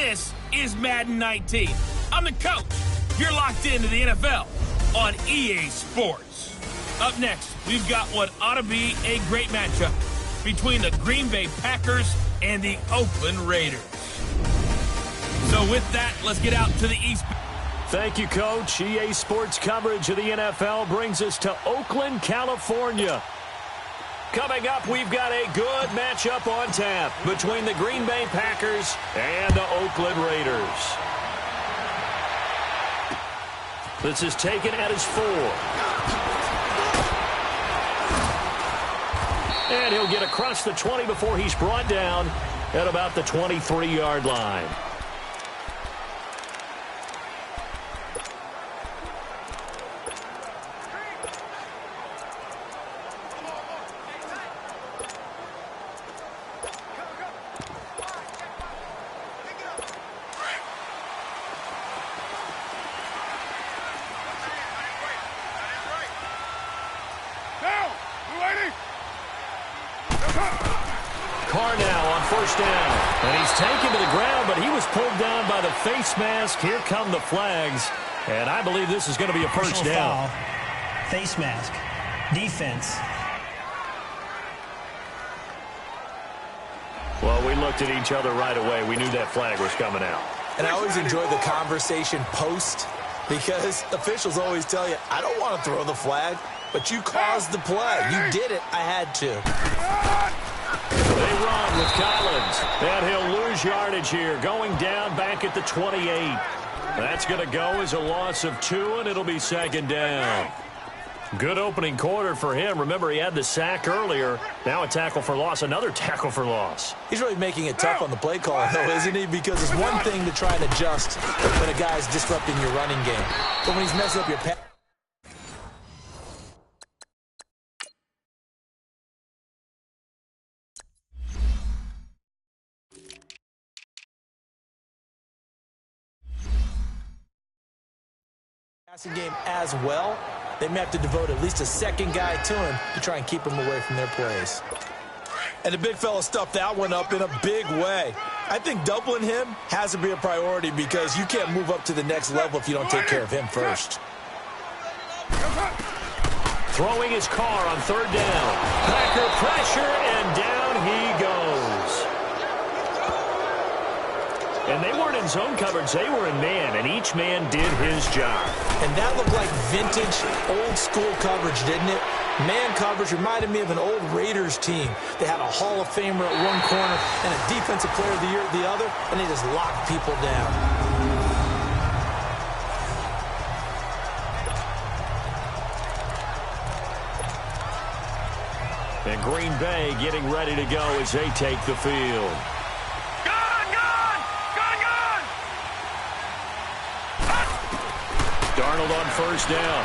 This is Madden 19. I'm the coach. You're locked into the NFL on EA Sports. Up next, we've got what ought to be a great matchup between the Green Bay Packers and the Oakland Raiders. So with that, let's get out to the East. Thank you, Coach. EA Sports coverage of the NFL brings us to Oakland, California. Coming up, we've got a good matchup on tap between the Green Bay Packers and the Oakland Raiders. This is taken at his 4. And he'll get across the 20 before he's brought down at about the 23-yard line. Carr now on first down. And he's taken to the ground, but he was pulled down by the face mask. Here come the flags. And I believe this is going to be a first down. Foul, face mask, defense. Well, we looked at each other right away. We knew that flag was coming out. And I always enjoy the conversation post because officials always tell you, I don't want to throw the flag, but you caused the play. You did it. I had to. They run with Collins. And he'll lose yardage here. Going down back at the 28. That's going to go as a loss of 2, and it'll be second down. Good opening quarter for him. Remember, he had the sack earlier. Now a tackle for loss, another tackle for loss. He's really making it tough on the play call, though, isn't he? Because it's one thing to try and adjust when a guy's disrupting your running game. But when he's messing up your pass. Passing game as well, they may have to devote at least a second guy to him to try and keep him away from their plays. And the big fella stuffed that one up in a big way. I think doubling him has to be a priority because you can't move up to the next level if you don't take care of him first. Throwing his Carr on third down. Packer pressure, and down he goes. And they weren't in zone coverage. They were in man, and each man did his job. And that looked like vintage, old-school coverage, didn't it? Man coverage reminded me of an old Raiders team. They had a Hall of Famer at one corner and a Defensive Player of the Year at the other, and they just locked people down. And Green Bay getting ready to go as they take the field. Darnold on first down.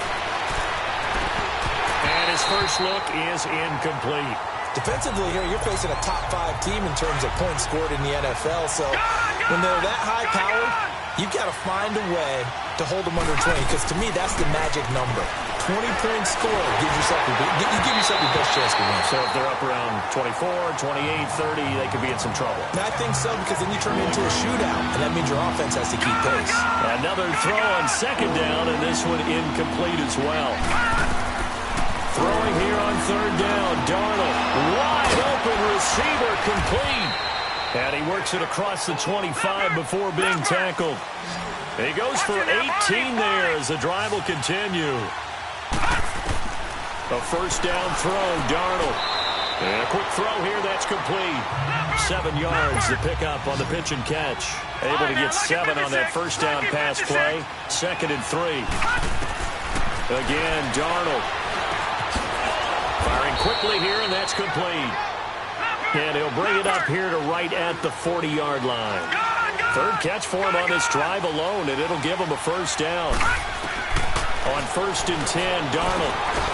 And his first look is incomplete. Defensively here, you're facing a top-5 team in terms of points scored in the NFL. So when they're that high-powered, you've got to find a way to hold them under 20. Because to me, that's the magic number. 20-point score gives yourself you give yourself your best chance to win. So if they're up around 24, 28, 30, they could be in some trouble. And I think so because then you turn it into a shootout, and that means your offense has to keep pace. Another throw on second down, and this one incomplete as well. Throwing here on third down, Darnold. Wide open receiver, complete. And he works it across the 25 before being tackled. He goes for 18 there as the drive will continue. A first down throw, Darnold. And a quick throw here, that's complete. 7 yards, the pickup on the pitch and catch. Able to get 7 on that first down pass play. 2nd and 3. Again, Darnold. Firing quickly here, and that's complete. And he'll bring it up here to right at the 40-yard line. Third catch for him on this drive alone, and it'll give him a first down. On 1st and 10, Darnold.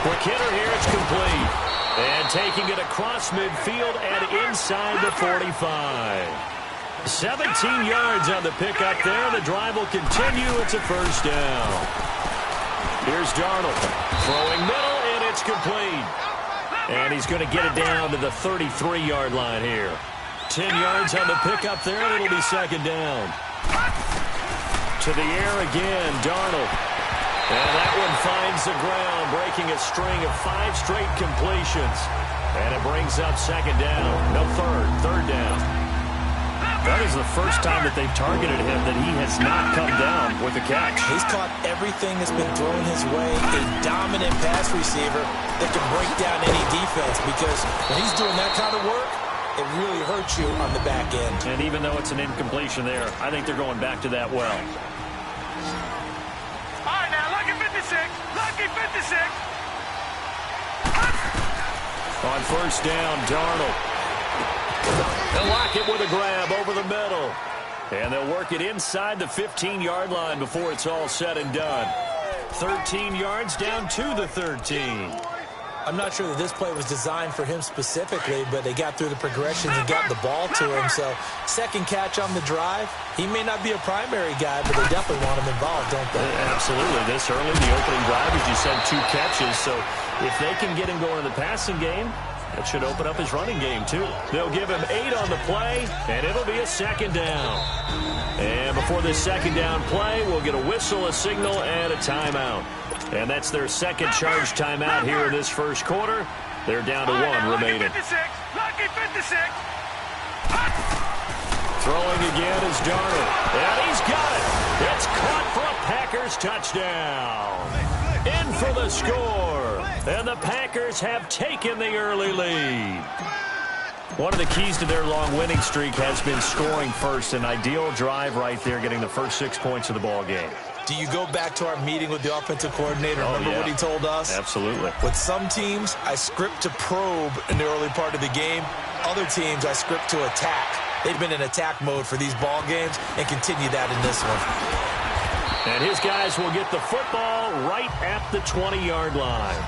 Quick hitter here, it's complete. And taking it across midfield and inside the 45. 17 yards on the pickup there. The drive will continue. It's a first down. Here's Darnold. Throwing middle, and it's complete. And he's going to get it down to the 33-yard line here. 10 yards on the pickup there, and it'll be second down. To the air again, Darnold. And that one finds the ground, breaking a string of 5 straight completions. And it brings up second down. No, third down. That is the first time that they've targeted him that he has not come down with a catch. He's caught everything that's been thrown his way. A dominant pass receiver that can break down any defense, because when he's doing that kind of work, it really hurts you on the back end. And even though it's an incompletion there, I think they're going back to that well. All right, now, lucky 56. Lucky 56. On first down, Darnold. They'll lock it with a grab over the middle. And they'll work it inside the 15-yard line before it's all said and done. 13 yards down to the 13. I'm not sure that this play was designed for him specifically, but they got through the progressions and got the ball to him. So, second catch on the drive. He may not be a primary guy, but they definitely want him involved, don't they? Absolutely. This early, the opening drive, as you said, 2 catches. So, if they can get him going in the passing game, that should open up his running game, too. They'll give him 8 on the play, and it'll be a second down. And before this second down play, we'll get a whistle, a signal, and a timeout. And that's their second charge timeout here in this first quarter. They're down to 1 remaining. Lucky 56. Throwing again is Darnold. And he's got it. It's caught for a Packers touchdown. In for the score. And the Packers have taken the early lead. One of the keys to their long winning streak has been scoring first. An ideal drive right there, getting the first 6 points of the ball game. Do you go back to our meeting with the offensive coordinator? Remember what he told us? Absolutely. With some teams, I script to probe in the early part of the game. Other teams, I script to attack. They've been in attack mode for these ball games and continue that in this one. And his guys will get the football right at the 20-yard line.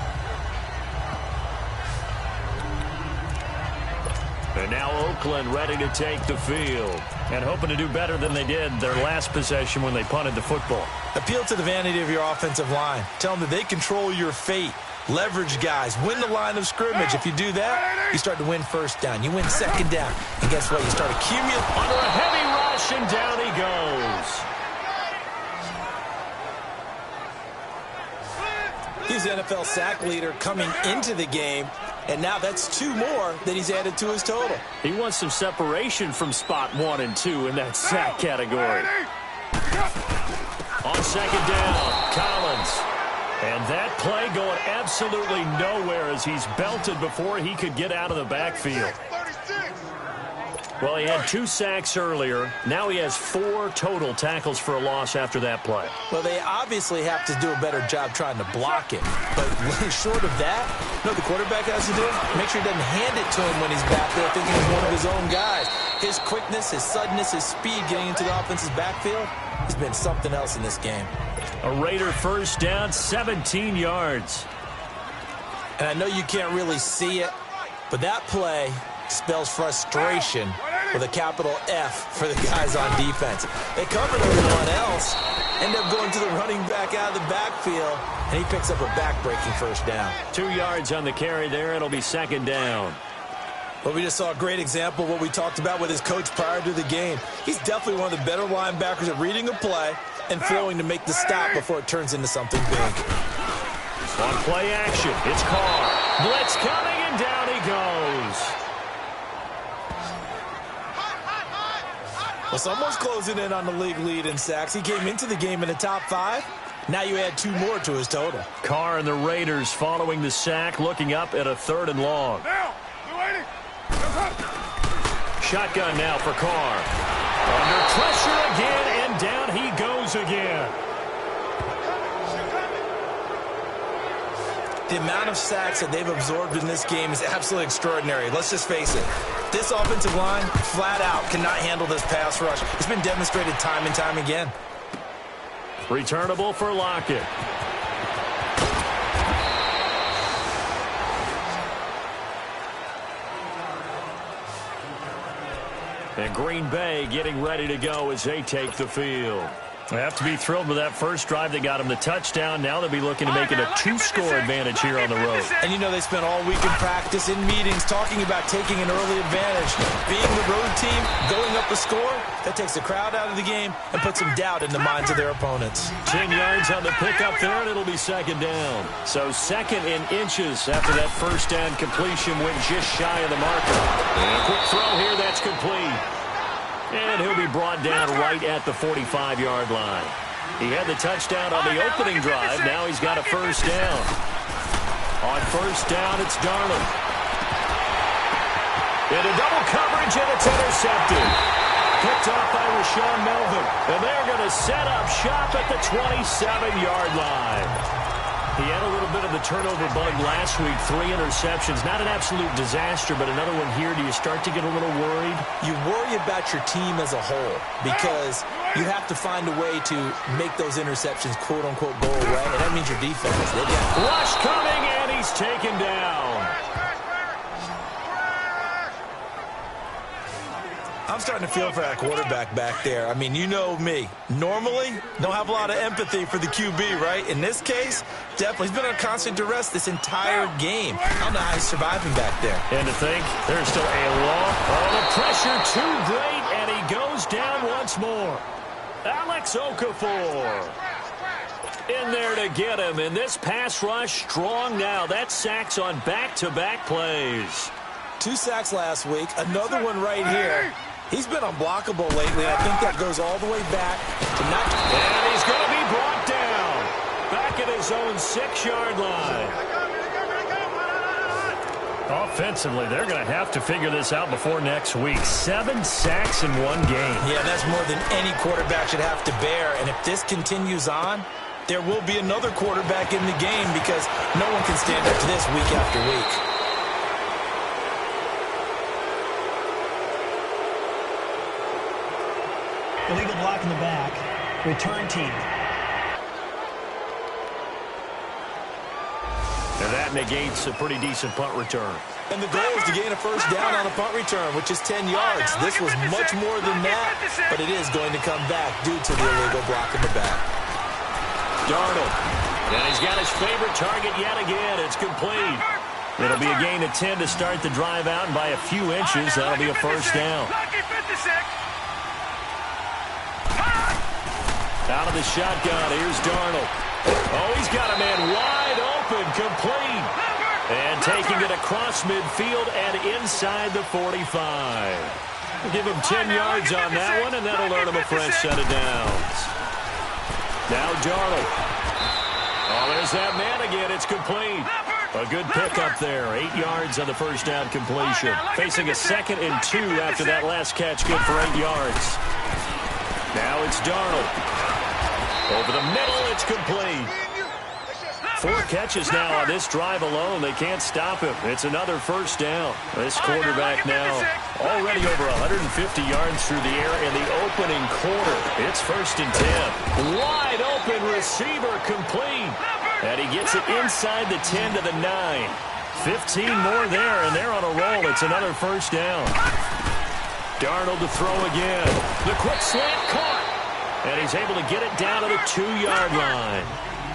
And now Oakland ready to take the field and hoping to do better than they did their last possession when they punted the football. Appeal to the vanity of your offensive line. Tell them that they control your fate. Leverage guys. Win the line of scrimmage. If you do that, you start to win first down. You win second down. And guess what? You start accumulating. Under a heavy rush, and down he goes. He's the NFL sack leader coming into the game. And now that's 2 more that he's added to his total. He wants some separation from spot 1 and 2 in that sack category. On second down, Collins. And that play going absolutely nowhere as he's belted before he could get out of the backfield. Well, he had 2 sacks earlier. Now he has 4 total tackles for a loss after that play. Well, they obviously have to do a better job trying to block it. But short of that, you know what the quarterback has to do? Make sure he doesn't hand it to him when he's back there thinking he's one of his own guys. His quickness, his suddenness, his speed getting into the offense's backfield has been something else in this game. A Raider first down, 17 yards. And I know you can't really see it, but that play spells frustration with a capital F for the guys on defense. They covered everyone else, end up going to the running back out of the backfield, and he picks up a back-breaking first down. 2 yards on the carry there. It'll be second down. Well, we just saw a great example of what we talked about with his coach prior to the game. He's definitely one of the better linebackers at reading a play and throwing to make the stop before it turns into something big. On play action, it's Carr. Blitz coming, and down he goes. Well, someone's closing in on the league lead in sacks. He came into the game in the top 5. Now you add 2 more to his total. Carr and the Raiders following the sack, looking up at a 3rd and long. Shotgun now for Carr. Under pressure again, and down he goes again. The amount of sacks that they've absorbed in this game is absolutely extraordinary. Let's just face it. This offensive line, flat out, cannot handle this pass rush. It's been demonstrated time and time again. Returnable for Lockett. And Green Bay getting ready to go as they take the field. They have to be thrilled with that first drive. They got him the touchdown. Now they'll be looking to make it a 2-score advantage here on the road. And you know they spent all week in practice, in meetings, talking about taking an early advantage. Being the road team, going up a score, that takes the crowd out of the game and puts some doubt in the minds of their opponents. 10 yards on the pickup there, and it'll be second down. So second in inches after that first down completion went just shy of the marker. And a quick throw here, that's complete. And he'll be brought down right at the 45-yard line. He had the touchdown on the opening drive. Now he's got a first down. On first down, it's Darnold. Into double coverage, and it's intercepted. Picked off by Rashaan Melvin. And they're going to set up shop at the 27-yard line. He had a little bit of the turnover bug last week, 3 interceptions. Not an absolute disaster, but another one here. Do you start to get a little worried? You worry about your team as a whole because you have to find a way to make those interceptions, quote-unquote, go away, and that means your defense. Rush coming, and he's taken down. I'm starting to feel for that quarterback back there. I mean, you know me. Normally, don't have a lot of empathy for the QB, right? In this case, definitely. He's been on constant duress this entire game. I don't know how he's surviving back there. And to think, there's still a long... Oh, the pressure too great, and he goes down once more. Alex Okafor in there to get him. And this pass rush strong now. That's sacks on back-to-back plays. 2 sacks last week. Another one right here. He's been unblockable lately. I think that goes all the way back to not... And he's going to be brought down. Back at his own 6-yard line. Offensively, they're going to have to figure this out before next week. 7 sacks in one game. Yeah, that's more than any quarterback should have to bear. And if this continues on, there will be another quarterback in the game because no one can stand up to this week after week. Illegal block in the back. Return team. And that negates a pretty decent punt return. And the goal is to gain a first down on a punt return, which is 10 yards. This was much more than that, but it is going to come back due to the illegal block in the back. Darnold. And he's got his favorite target yet again. It's complete. It'll be a gain of 10 to start the drive out, and by a few inches, that'll be a first down. Out of the shotgun, here's Darnold. Oh, he's got a man wide open, complete. And taking it across midfield and inside the 45. We'll give him 10 yards on that one, and that'll earn him a fresh set of downs. Now Darnold. Oh, there's that man again. It's complete. A good pickup there. 8 yards on the first down completion. Facing a 2nd and 2 after that last catch. Good for 8 yards. Now it's Darnold. Over the middle, it's complete. 4 catches now on this drive alone. They can't stop him. It's another first down. This quarterback now already over 150 yards through the air in the opening quarter. It's 1st and 10. Wide open receiver complete. And he gets it inside the 10 to the 9. 15 more there, and they're on a roll. It's another first down. Darnold to throw again. The quick slant caught. And he's able to get it down to the 2-yard line.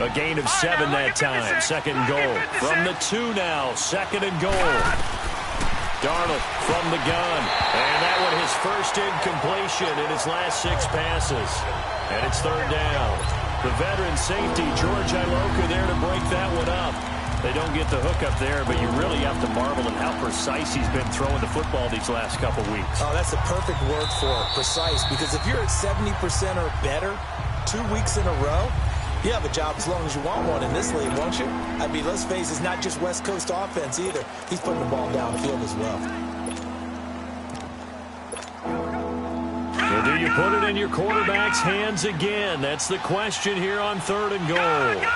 A gain of 7 that time. 2nd and goal. From the 2 now. 2nd and goal. Darnold from the gun. And that one his first incompletion in his last 6 passes. And it's 3rd down. The veteran safety, George Iloka, there to break that one up. They don't get the hook up there, but you really have to marvel at how precise he's been throwing the football these last couple weeks. Oh, that's the perfect word for it, precise, because if you're at 70% or better 2 weeks in a row, you have a job as long as you want one in this league, won't you? I mean, let's face it, it's not just West Coast offense either. He's putting the ball downfield as well. So do you put it in your quarterback's hands again? That's the question here on 3rd and goal.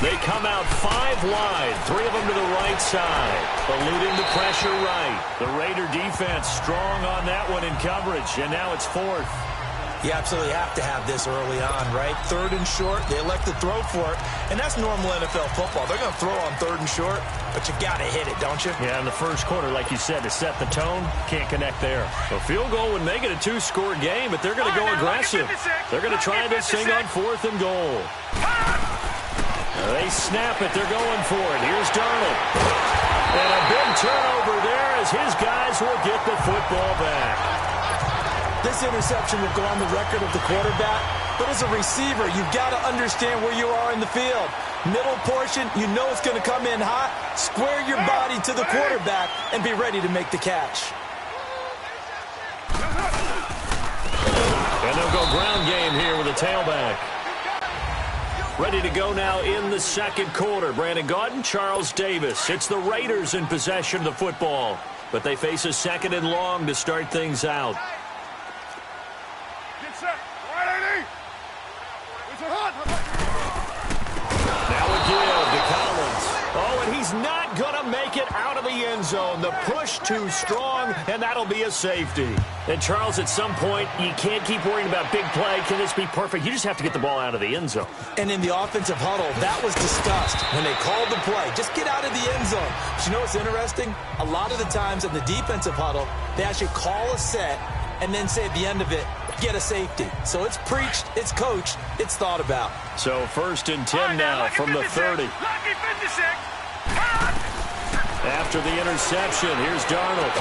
They come out 5 wide, 3 of them to the right side, eluding the pressure right. The Raider defense strong on that one in coverage, and now it's 4th. You absolutely have to have this early on, right? 3rd and short, they elect to throw for it, and that's normal NFL football. They're going to throw on 3rd and short, but you got to hit it, don't you? Yeah, in the first quarter, like you said, to set the tone, can't connect there. A field goal would make it a 2-score game, but they're going to go aggressive. They're going to try this thing on 4th and goal. They snap it. They're going for it. Here's Darnold. And a big turnover there as his guys will get the football back. This interception will go on the record of the quarterback, but as a receiver, you've got to understand where you are in the field. Middle portion, you know it's going to come in hot. Square your body to the quarterback and be ready to make the catch. And they'll go ground game here with a tailback. Ready to go now in the second quarter. Brandon Gaudin, Charles Davis. It's the Raiders in possession of the football, but they face a 2nd and long to start things out. Now a give to Collins. Oh, and he's not going to make it out of the end zone. The push too strong, and that'll be a safety. And, Charles, at some point, you can't keep worrying about big play. Can this be perfect? You just have to get the ball out of the end zone. And in the offensive huddle, that was discussed when they called the play. Just get out of the end zone. But you know what's interesting? A lot of the times in the defensive huddle, they actually call a set and then say at the end of it, get a safety. So it's preached, it's coached, it's thought about. So 1st and 10 now from the 30. After the interception, here's Darnold.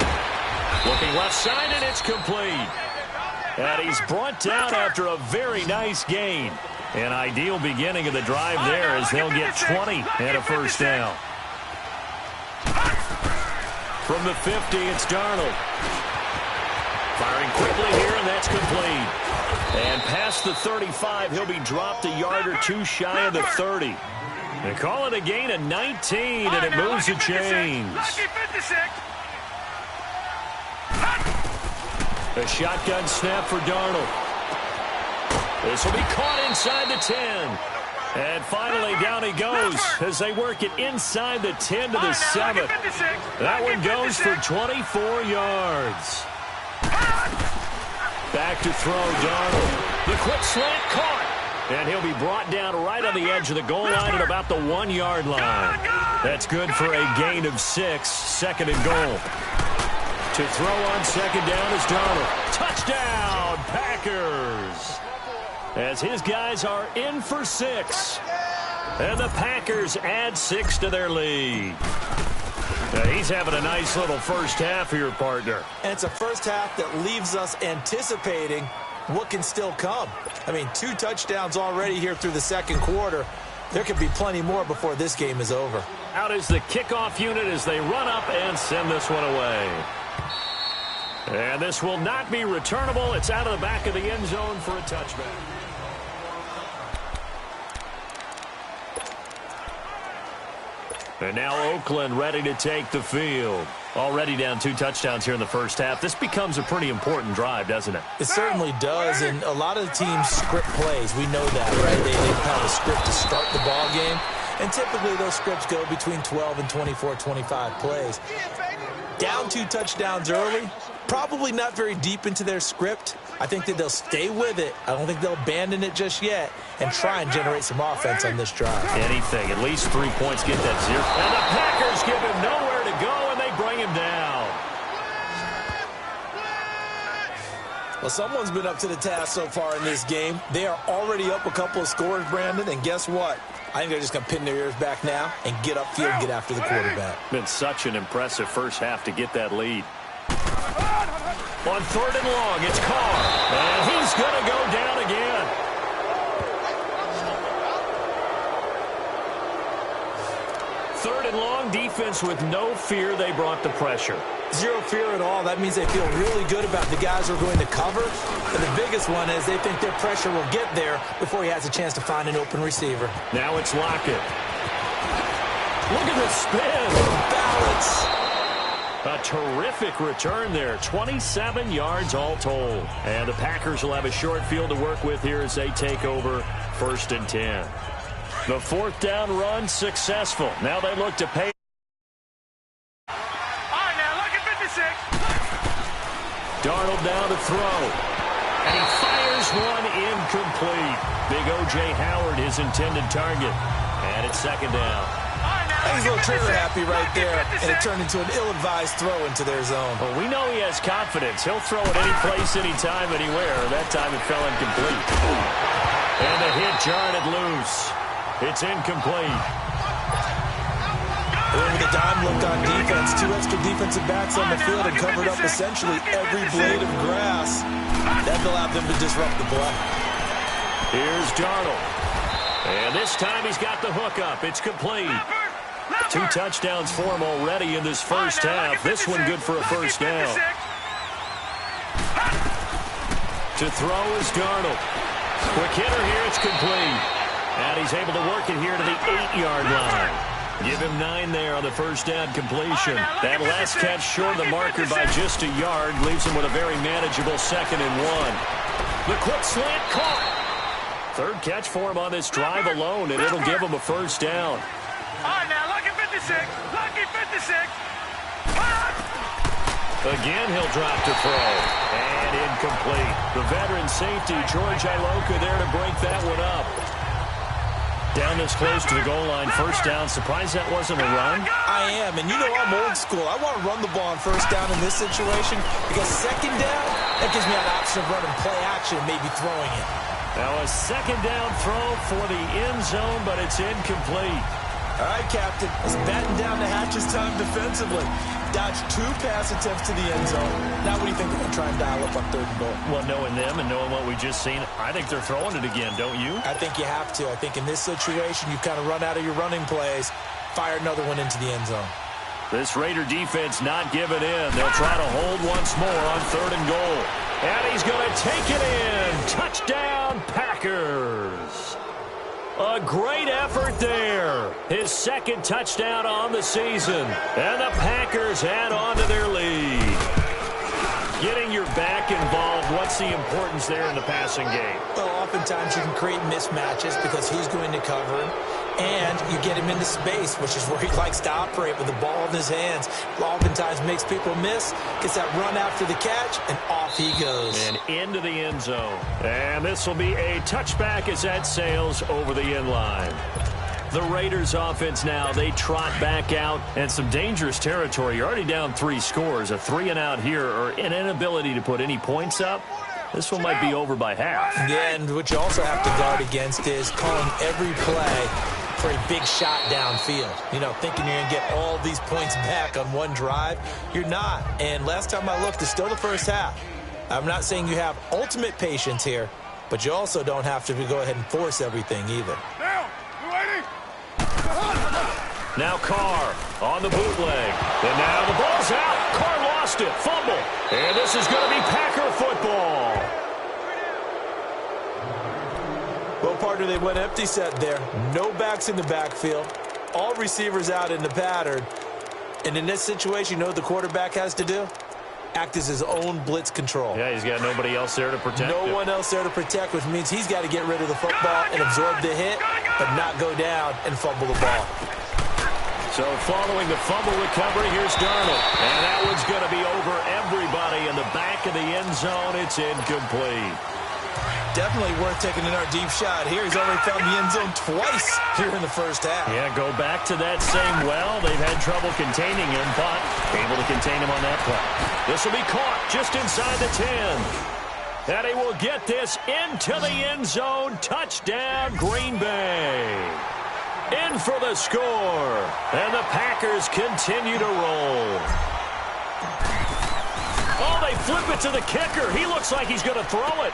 Looking left side, and it's complete. And he's brought down after a very nice gain. An ideal beginning of the drive there as they'll get 20 and a first down. From the 50, it's Darnold. Firing quickly here, and that's complete. And past the 35, he'll be dropped a yard or two shy of the 30. They call it a gain of 19, and it moves the chains. A shotgun snap for Darnold. This will be caught inside the 10. And finally, down he goes as they work it inside the 10 to the 7. That one goes for 24 yards. Back to throw, Darnold. The quick slant caught. And he'll be brought down right on the edge of the goal line at about the 1-yard line. That's good for a gain of 6, 2nd and goal. To throw on 2nd down is Darnold. Touchdown, Packers. As his guys are in for 6. And the Packers add 6 to their lead. He's having a nice little first half here, partner. And it's a first half that leaves us anticipating what can still come. I mean, 2 touchdowns already here through the second quarter. There could be plenty more before this game is over. Out is the kickoff unit as they run up and send this one away. And this will not be returnable. It's out of the back of the end zone for a touchback. And now Oakland ready to take the field. Already down 2 touchdowns here in the first half. This becomes a pretty important drive, doesn't it? It certainly does, and a lot of the teams script plays. We know that, right? They have a script to start the ball game, and typically those scripts go between 12 and 24, 25 plays. Down 2 touchdowns early, probably not very deep into their script. I think that they'll stay with it. I don't think they'll abandon it just yet and try and generate some offense on this drive. Anything, at least 3 points, get that 0. And the Packers give him nowhere to go, and they bring him down. Well, someone's been up to the task so far in this game. They are already up a couple of scores, Brandon, and guess what? I think they're just going to pin their ears back now and get upfield and get after the quarterback. Been such an impressive first half to get that lead. On 3rd and long, it's Carr. And he's going to go down again. Third and long, defense with no fear. They brought the pressure. 0 fear at all. That means they feel really good about the guys who are going to cover. And the biggest one is they think their pressure will get there before he has a chance to find an open receiver. Now it's Lockett. Look at the spin. Balance. A terrific return there. 27 yards all told. And the Packers will have a short field to work with here as they take over 1st and 10. The 4th down run successful. Now they look to pay. Darnold down to throw. And he fires Here's one incomplete. Big O.J. Howard, his intended target. And it's second down. He's a little trigger happy right there, and it turned into an ill-advised throw into their zone. Well, we know he has confidence. He'll throw it any place, anytime, anywhere. That time it fell incomplete. And the hit jarred it loose. It's incomplete. With a dime look on defense, 2 extra defensive backs on the field and covered up essentially every blade of grass. That allowed them to disrupt the play. Here's Darnold. And this time he's got the hook up. It's complete. 2 touchdowns for him already in this first half. This one good for a first down. To throw is Darnold. Quick hitter here. It's complete. And he's able to work it here to the 8-yard line. Give him 9 there on the first down completion. That last catch short of the marker by just a yard leaves him with a very manageable 2nd and 1. The quick slant caught. 3rd catch for him on this drive alone, and it'll give him a first down. All right, now, lucky 56. Lucky 56. Again, he'll drop to throw. And incomplete. The veteran safety, George Iloka, there to break that one up. Down this close to the goal line, first down. Surprised that wasn't a run? I am, and you know I'm old school. I want to run the ball on first down in this situation because second down, that gives me an option of running play action and maybe throwing it. Now a second down throw for the end zone, but it's incomplete. All right, Captain. It's batten down the hatches time defensively. Dodged 2 pass attempts to the end zone. Now what do you think they're going to try and dial up on 3rd and goal? Well, knowing them and knowing what we just seen, I think they're throwing it again, don't you? I think you have to. I think in this situation, you kind of run out of your running plays, fire another one into the end zone. This Raider defense not giving in. They'll try to hold once more on 3rd and goal. And he's going to take it in. Touchdown, Packers. A great effort there. His 2nd touchdown on the season. And the Packers add on to their lead. Getting your back involved, what's the importance there in the passing game? Well, oftentimes you can create mismatches because who's going to cover him? And you get him into space, which is where he likes to operate with the ball in his hands. Oftentimes makes people miss, gets that run after the catch, and off he goes. And into the end zone. And this will be a touchback as that sails over the end line. The Raiders offense now, they trot back out and some dangerous territory. You're already down 3 scores, a 3-and-out here, or an inability to put any points up. This one might be over by half. Yeah, and what you also have to guard against is calling every play for a big shot downfield. You know, thinking you're going to get all these points back on one drive. You're not. And last time I looked, it's still the first half. I'm not saying you have ultimate patience here, but you also don't have to go ahead and force everything either. Now Carr on the bootleg. And now the ball's out. Carr lost it. Fumble. And this is going to be Packer football. Well, partner, they went empty set there. No backs in the backfield. All receivers out in the pattern. And in this situation, you know what the quarterback has to do? Act as his own blitz control. Yeah, he's got nobody else there to protect him. No one else there to protect, which means he's got to get rid of the football and absorb the hit, but not go down and fumble the ball. So following the fumble recovery, here's Darnold. And that one's going to be over everybody in the back of the end zone. It's incomplete. Definitely worth taking another deep shot here. He's already found the end zone twice here in the first half. Yeah, go back to that same well. They've had trouble containing him, but able to contain him on that play. This will be caught just inside the 10. And he will get this into the end zone. Touchdown, Green Bay. In for the score. And the Packers continue to roll. Oh, they flip it to the kicker. He looks like he's going to throw it.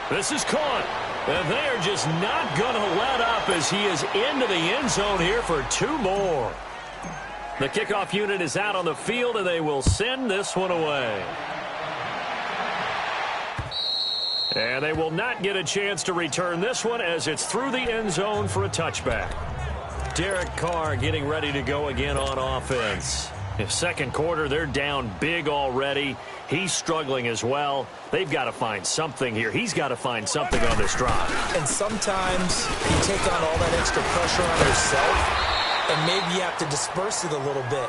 This is caught. And they are just not going to let up as he is into the end zone here for 2 more. The kickoff unit is out on the field, and they will send this one away. And they will not get a chance to return this one as it's through the end zone for a touchback. Derek Carr getting ready to go again on offense. In second quarter, they're down big already. He's struggling as well. They've got to find something here. He's got to find something on this drive. And sometimes you take on all that extra pressure on yourself, and maybe you have to disperse it a little bit.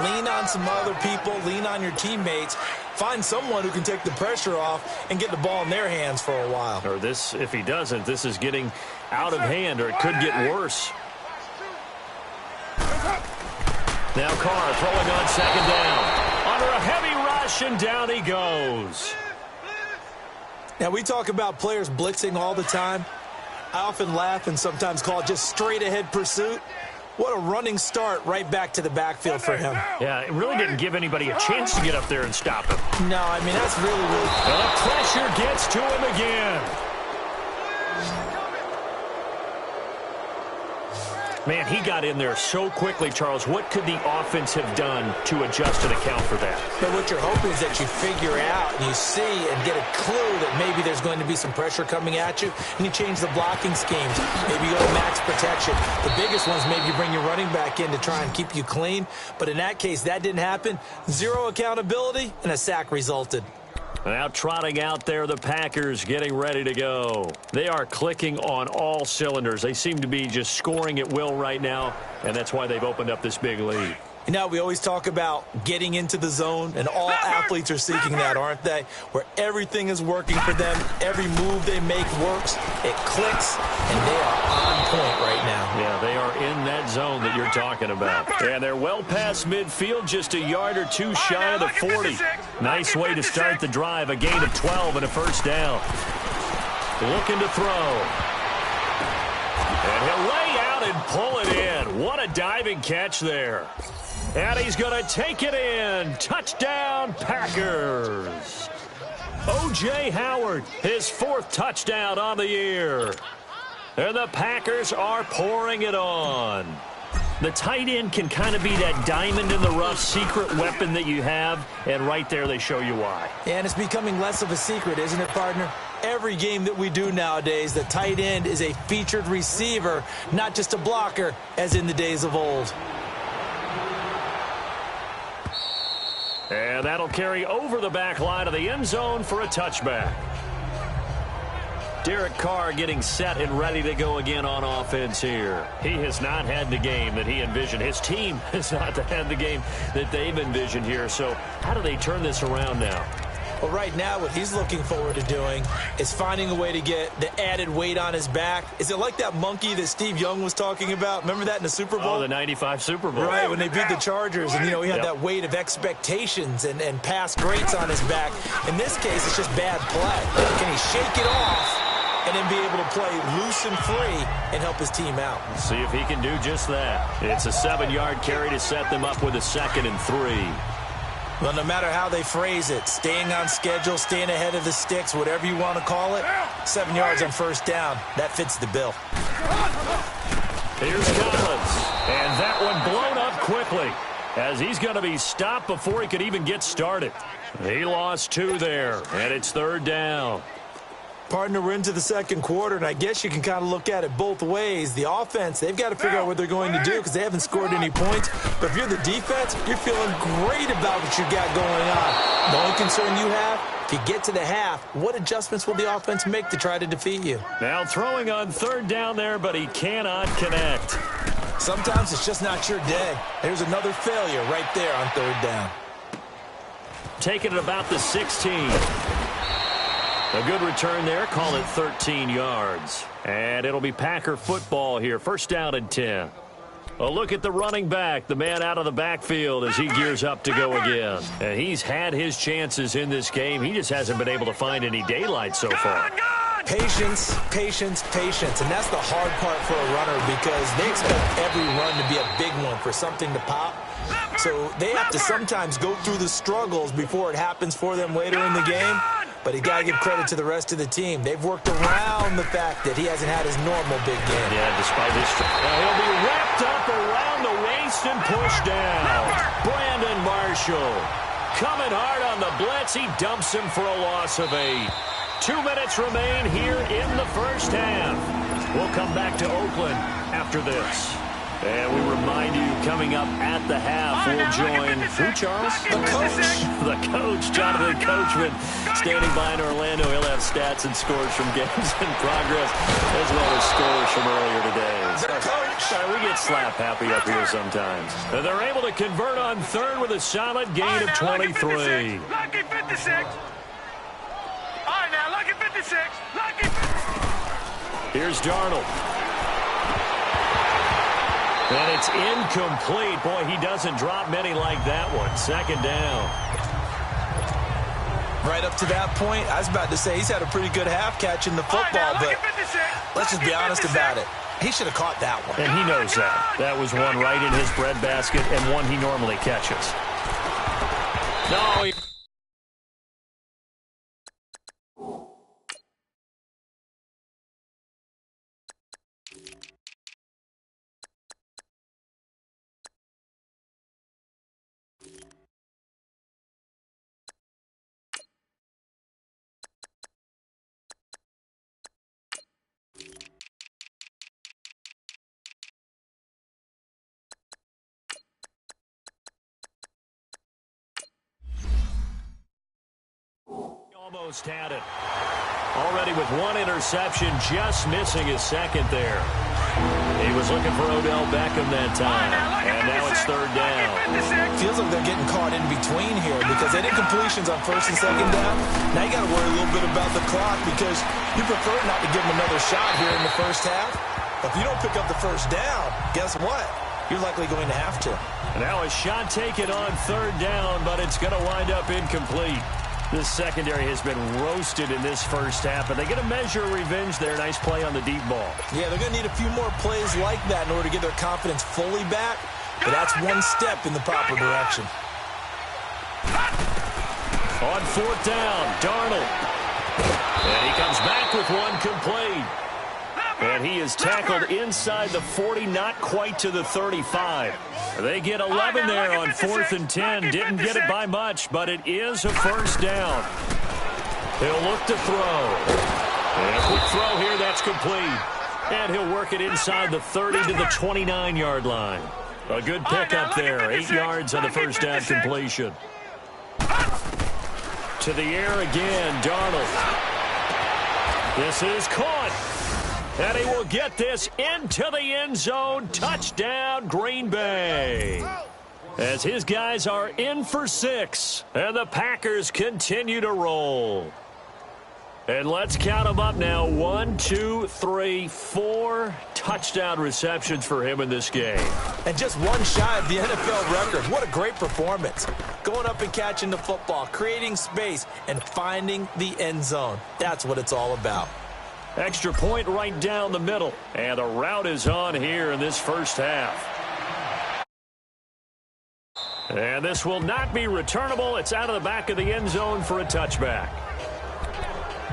Lean on some other people. Lean on your teammates. Find someone who can take the pressure off and get the ball in their hands for a while. Or this, if he doesn't, this is getting out of hand, or it could get worse. Now Carr throwing on second down. Under a heavy rush, and down he goes. Now, we talk about players blitzing all the time. I often laugh and sometimes call it just straight-ahead pursuit. What a running start right back to the backfield for him. Yeah, it really didn't give anybody a chance to get up there and stop him. No, I mean, that's really... And the pressure gets to him again. Man, he got in there so quickly, Charles. What could the offense have done to adjust and account for that? But what you're hoping is that you figure out and you see and get a clue that maybe there's going to be some pressure coming at you, and you change the blocking schemes. Maybe you go to max protection. The biggest ones, maybe you bring your running back in to try and keep you clean. But in that case, that didn't happen. Zero accountability, and a sack resulted. Now trotting out there, the Packers getting ready to go. They are clicking on all cylinders. They seem to be just scoring at will right now, and that's why they've opened up this big lead. You know, we always talk about getting into the zone, and all athletes are seeking that, aren't they? Where everything is working for them, every move they make works, it clicks, and they are on point right now. Yeah, they are in that zone that you're talking about. And they're well past midfield, just a yard or two shy of the 40. Nice way to start the drive, a gain of 12 and a first down. Looking to throw. And he'll lay out and pull it in. What a diving catch there. And he's going to take it in. Touchdown, Packers. O.J. Howard, his fourth touchdown on the year. And the Packers are pouring it on. The tight end can kind of be that diamond in the rough secret weapon that you have, and right there they show you why. And it's becoming less of a secret, isn't it, partner? Every game that we do nowadays, the tight end is a featured receiver, not just a blocker, as in the days of old. And that'll carry over the back line of the end zone for a touchback. Derek Carr getting set and ready to go again on offense here. He has not had the game that he envisioned. His team has not had the game that they've envisioned here. So how do they turn this around now? Well, right now, what he's looking forward to doing is finding a way to get the added weight on his back. Is it like that monkey that Steve Young was talking about? Remember that in the Super Bowl? Oh, the 95 Super Bowl. Right, when they beat the Chargers. And, you know, he had that weight of expectations and past greats on his back. In this case, it's just bad play. Can he shake it off and then be able to play loose and free and help his team out? See if he can do just that. It's a 7-yard carry to set them up with a 2nd and 3. Well, no matter how they phrase it, staying on schedule, staying ahead of the sticks, whatever you want to call it, 7 yards on first down, that fits the bill. Here's Collins, and that one blown up quickly as he's going to be stopped before he could even get started. He lost 2 there, and it's 3rd down. Partner, we're into the second quarter, and I guess you can kind of look at it both ways. The offense, they've got to figure out what they're going to do because they haven't scored any points. But if you're the defense, you're feeling great about what you got going on. The only concern you have, if you get to the half, what adjustments will the offense make to try to defeat you? Now throwing on 3rd down there, but he cannot connect. Sometimes it's just not your day. There's another failure right there on 3rd down. Taking it about the 16. A good return there, call it 13 yards. And it'll be Packer football here, 1st down and 10. A look at the running back, the man out of the backfield as he gears up to go again. And he's had his chances in this game. He just hasn't been able to find any daylight so far. Patience, patience, patience. And that's the hard part for a runner because they expect every run to be a big one for something to pop. So they have to sometimes go through the struggles before it happens for them later in the game. But you got to give credit to the rest of the team. They've worked around the fact that he hasn't had his normal big game. Yeah, despite his now he'll be wrapped up around the waist and pushed down. Brandon Marshall coming hard on the blitz. He dumps him for a loss of 8. 2 minutes remain here in the first half. We'll come back to Oakland after this. And we remind you, coming up at the half. We'll join who, Charles? The coach. The coach, Jonathan Coachman, standing by in Orlando. He'll have stats and scores from games in progress, as well as scores from earlier today. The coach. We get slap happy up here sometimes. And they're able to convert on third with a solid gain of 23. Lucky 56. All right, now, lucky 56. Lucky 56. Here's Darnold. And it's incomplete. Boy, he doesn't drop many like that one. Second down. Right up to that point, I was about to say he's had a pretty good half catching the football, but let's just be honest about it. He should have caught that one. And he knows that. That was one right in his breadbasket and one he normally catches. No, almost had it. Already with one interception, just missing his second there. He was looking for Odell Beckham that time, and now it's third down. Feels like they're getting caught in between here because they did completions on first and second down. Now you got to worry a little bit about the clock because you prefer not to give them another shot here in the first half. If you don't pick up the first down, guess what? You're likely going to have to. Now a shot taken on third down, but it's going to wind up incomplete. This secondary has been roasted in this first half, but they get a measure of revenge there. Nice play on the deep ball. Yeah, they're going to need a few more plays like that in order to get their confidence fully back, but that's one step in the proper direction. On fourth down, Darnold. And he comes back with one complete. And he is tackled inside the 40, not quite to the 35. They get 11 there on 4th and 10. Didn't get it by much, but it is a first down. He'll look to throw. And a quick throw here, that's complete. And he'll work it inside the 30 to the 29-yard line. A good pickup there, 8 yards on the first down completion. To the air again, Darnold. This is caught. And he will get this into the end zone. Touchdown, Green Bay. As his guys are in for 6. And the Packers continue to roll. And let's count them up now. 1, 2, 3, 4 touchdown receptions for him in this game. And just one shy of the NFL record. What a great performance. Going up and catching the football, creating space, and finding the end zone. That's what it's all about. Extra point right down the middle. And the route is on here in this first half. And this will not be returnable. It's out of the back of the end zone for a touchback.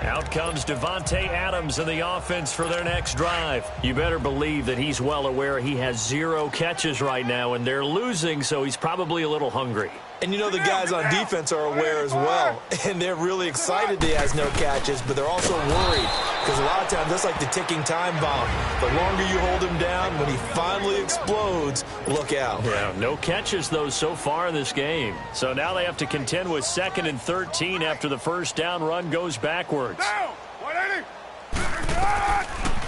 Out comes Davante Adams in the offense for their next drive. You better believe that he's well aware he has 0 catches right now, and they're losing, so he's probably a little hungry. And you know the guys on defense are aware as well. And they're really excited he has no catches, but they're also worried. Because a lot of times, that's like the ticking time bomb. The longer you hold him down, when he finally explodes, look out. Yeah, no catches, though, so far in this game. So now they have to contend with 2nd and 13 after the first down run goes backwards.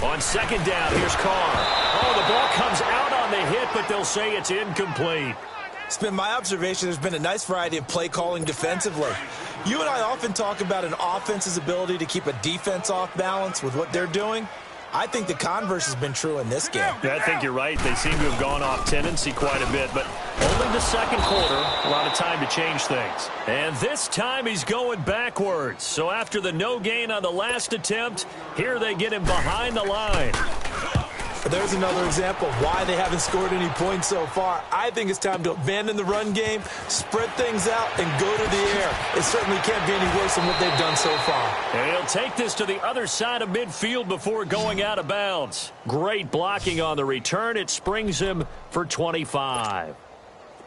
On second down, here's Carr. Oh, the ball comes out on the hit, but they'll say it's incomplete. It's been my observation there's been a nice variety of play calling defensively. You and I often talk about an offense's ability to keep a defense off balance with what they're doing. I think the converse has been true in this game. Yeah, I think you're right. They seem to have gone off tendency quite a bit, but only the second quarter, a lot of time to change things. And this time he's going backwards. So after the no gain on the last attempt, here they get him behind the line. There's another example of why they haven't scored any points so far. I think it's time to abandon the run game, spread things out, and go to the air. It certainly can't be any worse than what they've done so far. And he'll take this to the other side of midfield before going out of bounds. Great blocking on the return. It springs him for 25.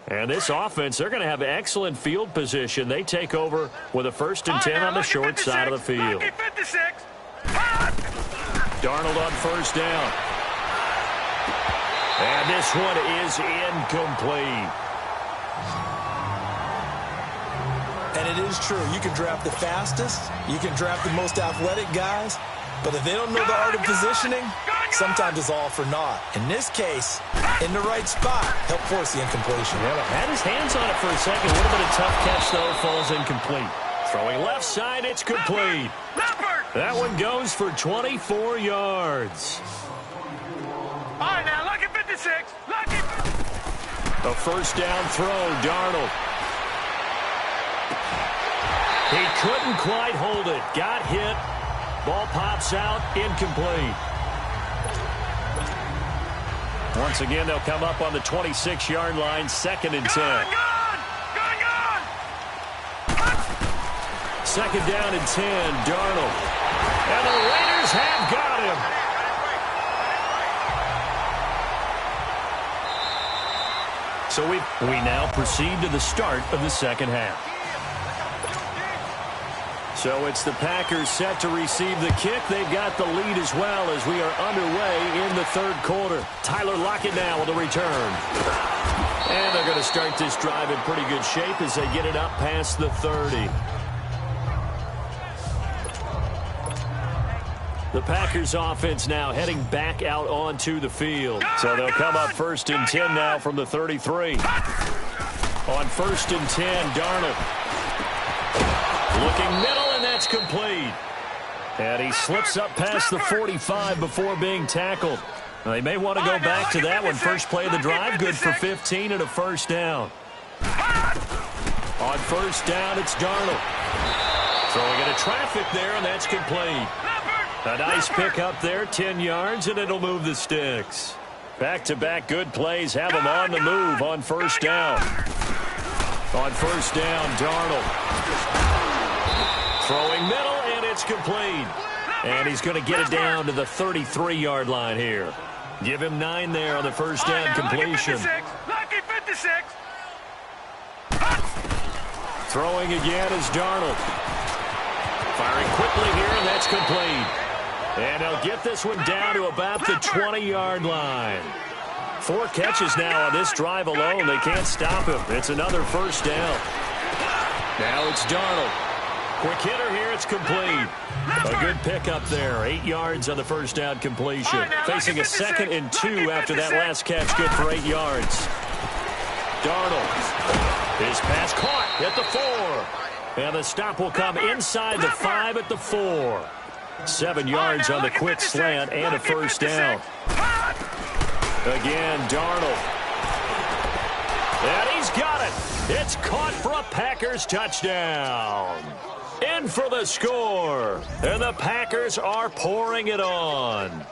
And this offense, they're going to have excellent field position. They take over with a 1st and 10 on the short side of the field. Darnold on first down. And this one is incomplete. And it is true. You can draft the fastest. You can draft the most athletic guys. But if they don't know the art of positioning, sometimes it's all for naught. In this case, in the right spot, helped force the incompletion. Yeah, had his hands on it for a second. A little bit of tough catch, though. Falls incomplete. Throwing left side, it's complete. That one goes for 24 yards. All right, now, lucky 56. Lucky. A first down throw, Darnold. He couldn't quite hold it. Got hit. Ball pops out, incomplete. Once again, they'll come up on the 26-yard line, 2nd and 10. Gone. Second down and 10, Darnold. And the Raiders have got him. So we now proceed to the start of the second half. So it's the Packers set to receive the kick. They've got the lead as well as we are underway in the third quarter. Tyler Lockett now with the return. And they're going to start this drive in pretty good shape as they get it up past the 30. The Packers offense now heading back out onto the field. So they'll come up 1st and 10 now from the 33. On 1st and 10, Darnold. Looking middle, and that's complete. And he slips up past the 45 before being tackled. They may want to go back to that one. First play of the drive, good for 15 and a first down. On first down, it's Darnold. Throwing into traffic there, and that's complete. A nice pick up there, 10 yards, and it'll move the sticks. Back-to-back good plays have them on the move on first down. On first down, Darnold. Throwing middle, and it's complete. And he's going to get it down to the 33-yard line here. Give him 9 there on the first down completion. Lucky 56. Throwing again is Darnold. Firing quickly here, and that's complete. And he'll get this one down to about the 20-yard line. 4 catches now on this drive alone. They can't stop him. It's another first down. Now it's Darnold. Quick hitter here, it's complete. A good pickup there. 8 yards on the first down completion. Facing a 2nd and 2 after that last catch, good for 8 yards. Darnold. His pass caught at the 4. And the stop will come inside the 5 at the 4. 7 yards on the quick slant and a first down. Again, Darnold. And he's got it. It's caught for a Packers touchdown. In for the score. And the Packers are pouring it on.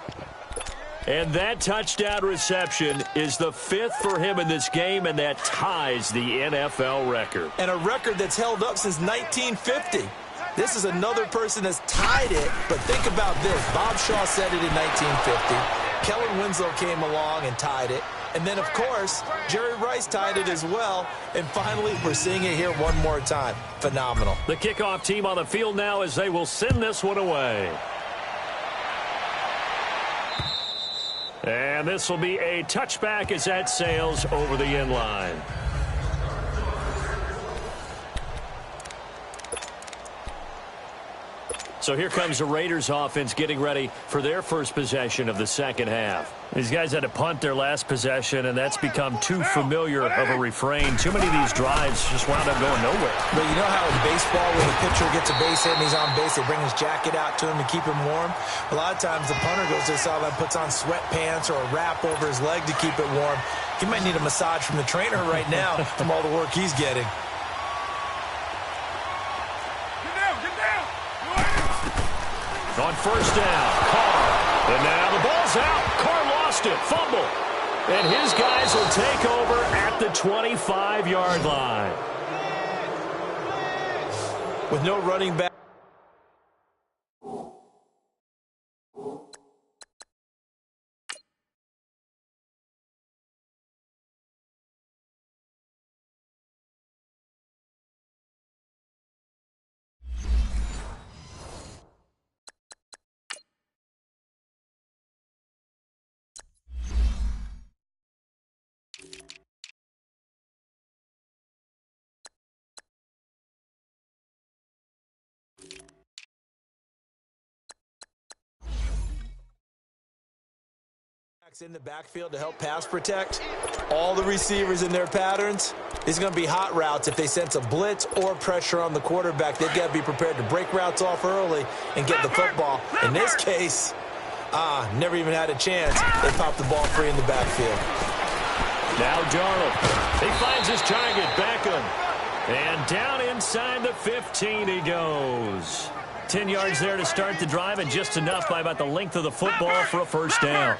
And that touchdown reception is the 5th for him in this game, and that ties the NFL record. And a record that's held up since 1950. This is another person that's tied it, but think about this. Bob Shaw said it in 1950. Kellen Winslow came along and tied it. And then, of course, Jerry Rice tied it as well. And finally, we're seeing it here one more time. Phenomenal. The kickoff team on the field now as they will send this one away. And this will be a touchback as that sails over the end line. So here comes the Raiders offense getting ready for their first possession of the second half. These guys had to punt their last possession, and that's become too familiar of a refrain. Too many of these drives just wound up going nowhere. But you know how in baseball, when the pitcher gets a base hit and he's on base, they bring his jacket out to him to keep him warm? A lot of times the punter goes to the sideline, puts on sweatpants or a wrap over his leg to keep it warm. He might need a massage from the trainer right now from all the work he's getting. On first down, Carr. And now the ball's out. Carr lost it. Fumble. And his guys will take over at the 25-yard line. With no running back. In the backfield to help pass protect. All the receivers in their patterns. These are going to be hot routes. If they sense a blitz or pressure on the quarterback, they've got to be prepared to break routes off early and get the football. In this case, never even had a chance. They popped the ball free in the backfield. Now Darnold. He finds his target, Beckham. And down inside the 15 he goes. 10 yards there to start the drive, and just enough by about the length of the football for a first down.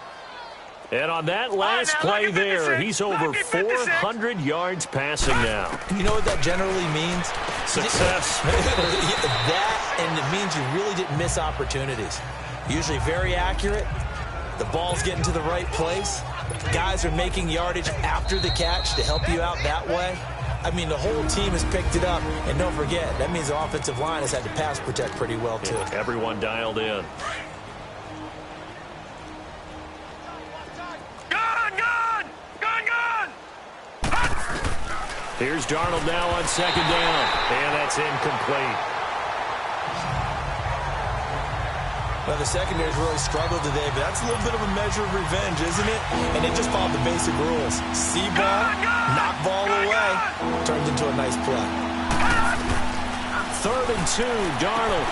And on that last play there, he's over 400 yards passing now. You know what that generally means? Success. That, and it means you really didn't miss opportunities. Usually very accurate. The ball's getting to the right place. Guys are making yardage after the catch to help you out that way. I mean, the whole team has picked it up. And don't forget, that means the offensive line has had to pass protect pretty well, too. Yeah, everyone dialed in. Here's Darnold now on second down, and that's incomplete. Well, the secondary's really struggled today, but that's a little bit of a measure of revenge, isn't it? And they just followed the basic rules. See ball, knock ball away, turns into a nice play. 3rd and 2, Darnold.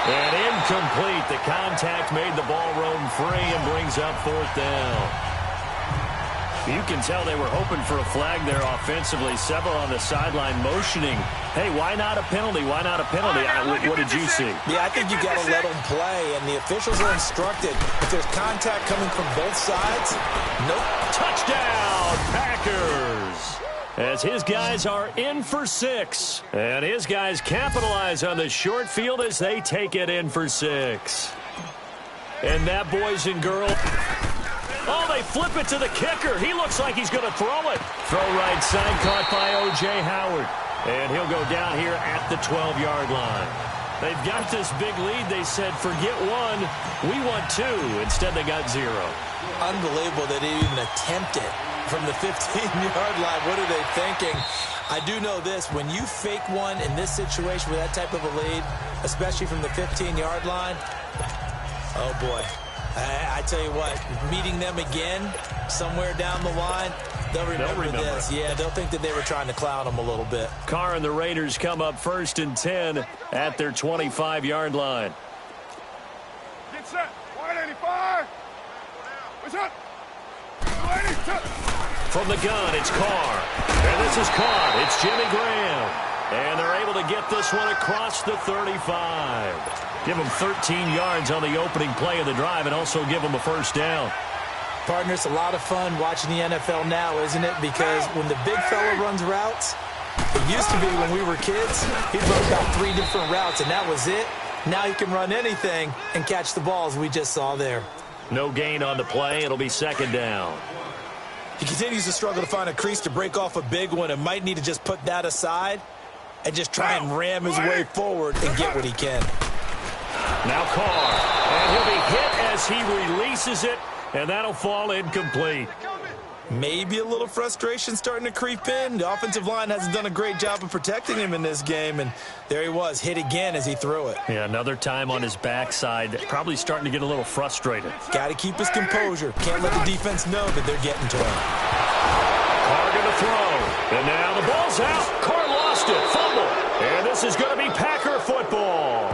And incomplete. The contact made the ball roam free and brings up 4th down. You can tell they were hoping for a flag there offensively. Several on the sideline motioning. Hey, why not a penalty? Why not a penalty? What did you see? Yeah, I think you got to let them play, and the officials are instructed. If there's contact coming from both sides, nope. Touchdown, Packers! As his guys are in for 6. And his guys capitalize on the short field as they take it in for 6. And that, boys and girls... Oh, they flip it to the kicker. He looks like he's going to throw it. Throw right side, caught by O.J. Howard. And he'll go down here at the 12-yard line. They've got this big lead. They said, forget 1, we want 2. Instead, they got 0. Unbelievable that they even attempt it from the 15-yard line. What are they thinking? I do know this. When you fake one in this situation with that type of a lead, especially from the 15-yard line, oh, boy. I tell you what, meeting them again somewhere down the line, they'll remember this. Yeah, they'll think that they were trying to clown them a little bit. Carr and the Raiders come up 1st and 10 at their 25-yard line. Get set. 185. What's up? 182. From the gun, it's Carr. And this is caught. It's Jimmy Graham. And they're able to get this one across the 35. Give them 13 yards on the opening play of the drive and also give them a first down. Partner, it's a lot of fun watching the NFL now, isn't it? Because when the big fella runs routes, it used to be when we were kids, he'd run about 3 different routes, and that was it. Now he can run anything and catch the balls we just saw there. No gain on the play. It'll be 2nd down. He continues to struggle to find a crease to break off a big one and might need to just put that aside and just try and ram his way forward and get what he can. Now Carr, and he'll be hit as he releases it, and that'll fall incomplete. Maybe a little frustration starting to creep in. The offensive line hasn't done a great job of protecting him in this game, and there he was, hit again as he threw it. Yeah, another time on his backside, probably starting to get a little frustrated. Got to keep his composure. Can't let the defense know that they're getting to him. Carr going to throw, and now the ball's out. Carr lost it, fumble, and this is going to be Packer football.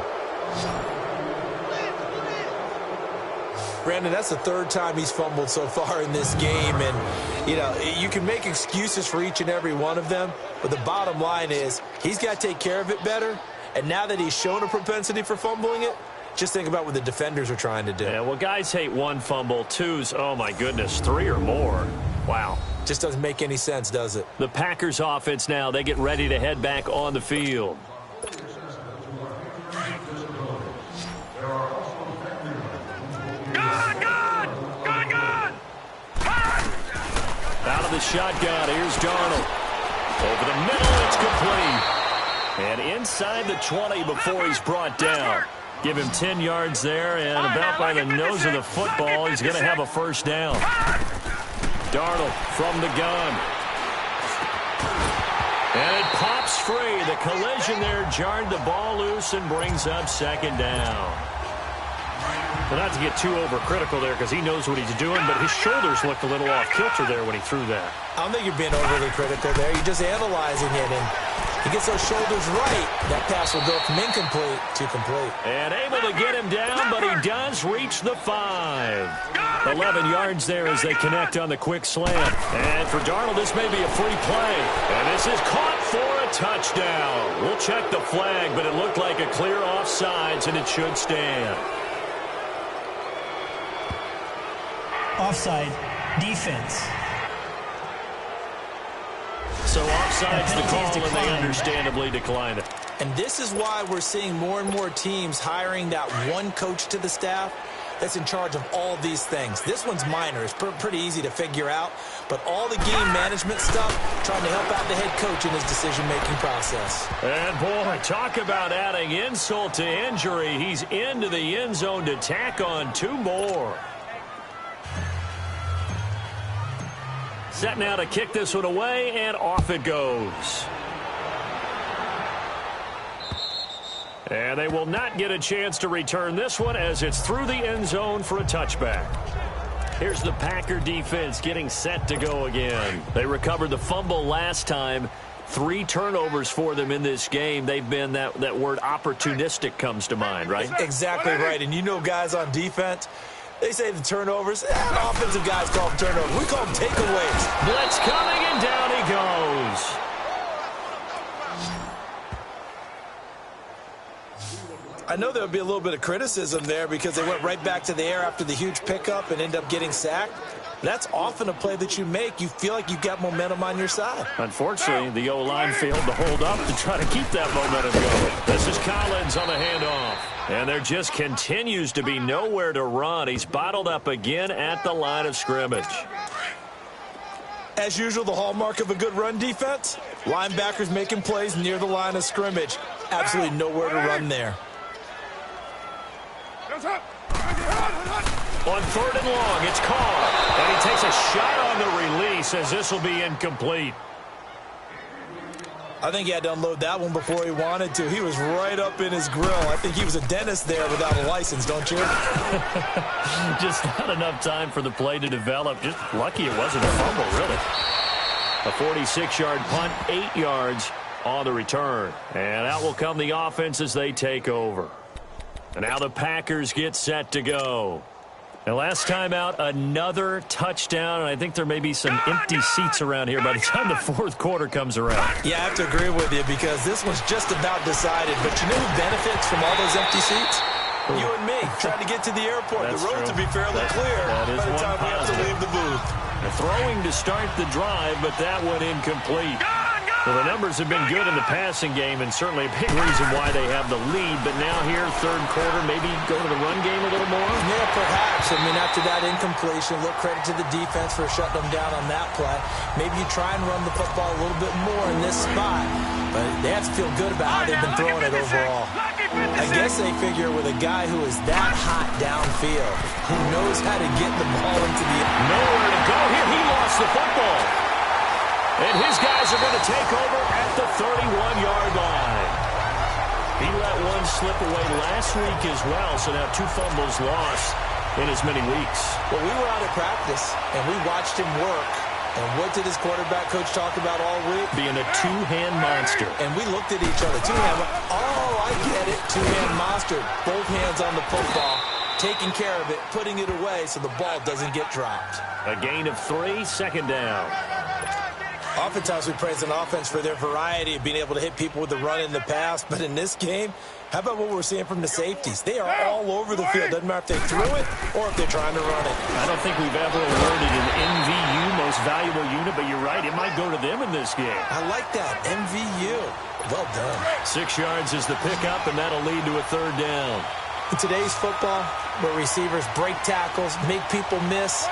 Brandon, that's the 3rd time he's fumbled so far in this game. And, you know, you can make excuses for each and every one of them. But the bottom line is he's got to take care of it better. And now that he's shown a propensity for fumbling it, just think about what the defenders are trying to do. Yeah, well, guys hate 1 fumble, 2's, oh, my goodness, 3 or more. Wow. Just doesn't make any sense, does it? The Packers offense now, they get ready to head back on the field. Out of the shotgun, here's Darnold. Over the middle, it's complete. And inside the 20 before he's brought down. Give him 10 yards there, and about by the nose of the football, he's going to have a first down. Darnold from the gun. And it pops free. The collision there jarred the ball loose and brings up 2nd down. Well, not to get too overcritical there because he knows what he's doing, but his shoulders looked a little off kilter there when he threw that. I don't think you're being overly critical there. You're just analyzing it, and he gets those shoulders right. That pass will go from incomplete to complete. And able to get him down, but he does reach the 5. 11 yards there as they connect on the quick slant. And for Darnold, this may be a free play. And this is caught for a touchdown. We'll check the flag, but it looked like a clear offsides, and it should stand. Offside, defense. So offside's the call, and they declined. understandably declined it. And this is why we're seeing more and more teams hiring that one coach to the staff that's in charge of all these things. This one's minor. It's pretty easy to figure out. But all the game management stuff, trying to help out the head coach in his decision-making process. And, boy, talk about adding insult to injury. He's into the end zone to tack on 2 more. Set now to kick this one away, and off it goes. And they will not get a chance to return this one as it's through the end zone for a touchback. Here's the Packer defense getting set to go again. They recovered the fumble last time. 3 turnovers for them in this game. They've been, that word opportunistic comes to mind, right? Exactly right. And you know guys on defense, they say the turnovers. Offensive guys call them turnovers. We call them takeaways. Blitz coming, and down he goes. I know there would be a little bit of criticism there because they went right back to the air after the huge pickup and end up getting sacked. That's often a play that you make. You feel like you've got momentum on your side. Unfortunately, the O-line failed to hold up to try to keep that momentum going. This is Collins on the handoff. And there just continues to be nowhere to run. He's bottled up again at the line of scrimmage. As usual, the hallmark of a good run defense, linebackers making plays near the line of scrimmage. Absolutely nowhere to run there. On 3rd and long, it's caught. And he takes a shot on the release as this will be incomplete. I think he had to unload that one before he wanted to. He was right up in his grill. I think he was a dentist there without a license, don't you? Just not enough time for the play to develop. Just lucky it wasn't a fumble, really. A 46-yard punt, 8 yards on the return. And out will come the offense as they take over. And now the Packers get set to go. And last time out, another touchdown, and I think there may be some empty seats around here by the time the 4th quarter comes around. Yeah, I have to agree with you because this one's just about decided. But you know who benefits from all those empty seats? You and me, trying to get to the airport. That's the road true. to be fairly clear That is by the one time we have to positive. leave the booth. The throwing to start the drive, but that one incomplete. Well, the numbers have been good in the passing game, and certainly a big reason why they have the lead. But now here, 3rd quarter, maybe go to the run game a little more? Yeah, perhaps. I mean, after that incompletion, look, credit to the defense for shutting them down on that play. Maybe you try and run the football a little bit more in this spot. But they have to feel good about how they've been throwing it overall. I guess they figure with a guy who is that hot downfield, who knows how to get the ball into the... Nowhere to go here. He lost the football. And his guys are going to take over at the 31-yard line. He let one slip away last week as well, so now 2 fumbles lost in as many weeks. Well, we were out at practice, and we watched him work. And what did his quarterback coach talk about all week? Being a 2-hand monster. And we looked at each other. 2-hand. Oh, I get it. 2-hand monster. Both hands on the football, taking care of it, putting it away so the ball doesn't get dropped. A gain of 3, 2nd down. Oftentimes we praise an offense for their variety of being able to hit people with the run in the pass. But in this game, how about what we're seeing from the safeties? They are all over the field. Doesn't matter if they threw it or if they're trying to run it. I don't think we've ever awarded an MVU, most valuable unit, but you're right. It might go to them in this game. I like that. MVU. Well done. 6 yards is the pickup, and that'll lead to a 3rd down. In today's football, where receivers break tackles, make people miss,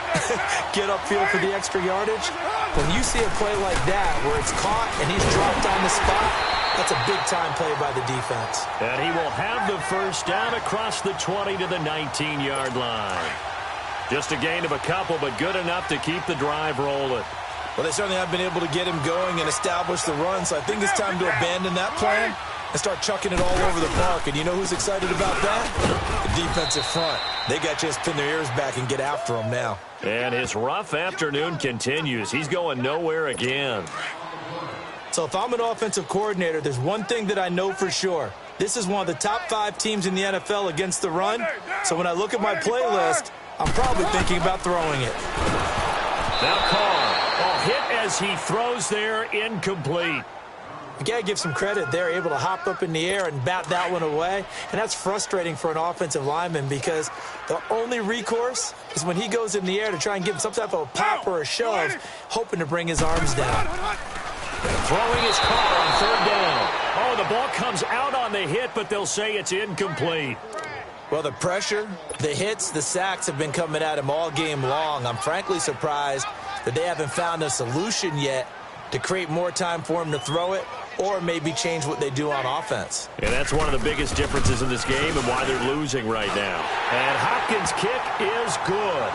get upfield for the extra yardage, when you see a play like that where it's caught and he's dropped on the spot, that's a big-time play by the defense. And he will have the 1st down across the 20 to the 19-yard line. Just a gain of a couple, but good enough to keep the drive rolling. Well, they certainly have been able to get him going and establish the run, so I think it's time to abandon that plan and start chucking it all over the park. And you know who's excited about that? The defensive front. They got to just pin their ears back and get after them now. And his rough afternoon continues. He's going nowhere again. So if I'm an offensive coordinator, there's one thing that I know for sure. This is one of the top 5 teams in the NFL against the run. So when I look at my playlist, I'm probably thinking about throwing it. Now Carr, hit as he throws there, incomplete. You got to give some credit. They're able to hop up in the air and bat that one away. And that's frustrating for an offensive lineman because the only recourse is when he goes in the air to try and give him some type of a pop or a shove, hoping to bring his arms down. Throwing his Carr on 3rd down. Oh, the ball comes out on the hit, but they'll say it's incomplete. Well, the pressure, the hits, the sacks have been coming at him all game long. I'm frankly surprised that they haven't found a solution yet to create more time for him to throw it or maybe change what they do on offense. And that's one of the biggest differences in this game and why they're losing right now. And Hopkins' kick is good.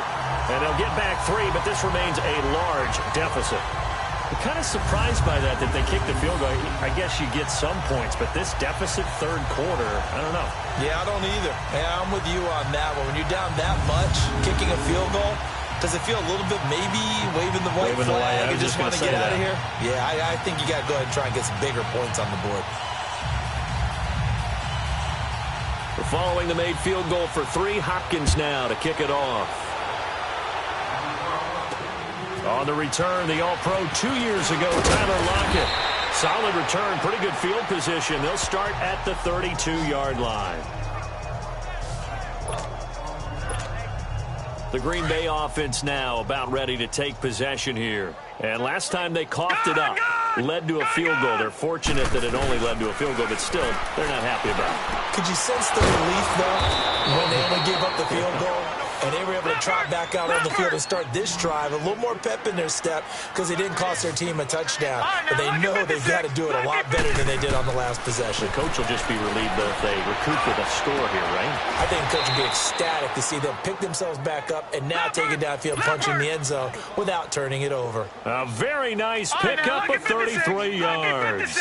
And they'll get back 3, but this remains a large deficit. I'm kind of surprised by that they kicked the field goal. I guess you get some points, but this deficit 3rd quarter, I don't know. Yeah, I don't either. Yeah, I'm with you on that one. When you're down that much, kicking a field goal, does it feel a little bit maybe waving the white flag and just want to get out of here? Yeah, I think you got to go ahead and try and get some bigger points on the board. We're following the made field goal for 3. Hopkins now to kick it off. On the return, the All-Pro 2 years ago, Tyler Lockett. Solid return, pretty good field position. They'll start at the 32-yard line. The Green Bay offense now about ready to take possession here. And last time they coughed it up, led to a field goal. They're fortunate that it only led to a field goal, but still, they're not happy about it. Could you sense the relief, though, when they only gave up the field goal? And they were able to trot back out on the field and start this drive. A little more pep in their step because they didn't cost their team a touchdown. But they know they've got to do it a lot better than they did on the last possession. The coach will just be relieved, though, if they recoup with a score here, right? I think the coach will be ecstatic to see them pick themselves back up and now take it downfield, punching the end zone without turning it over. A very nice pickup of 33 yards.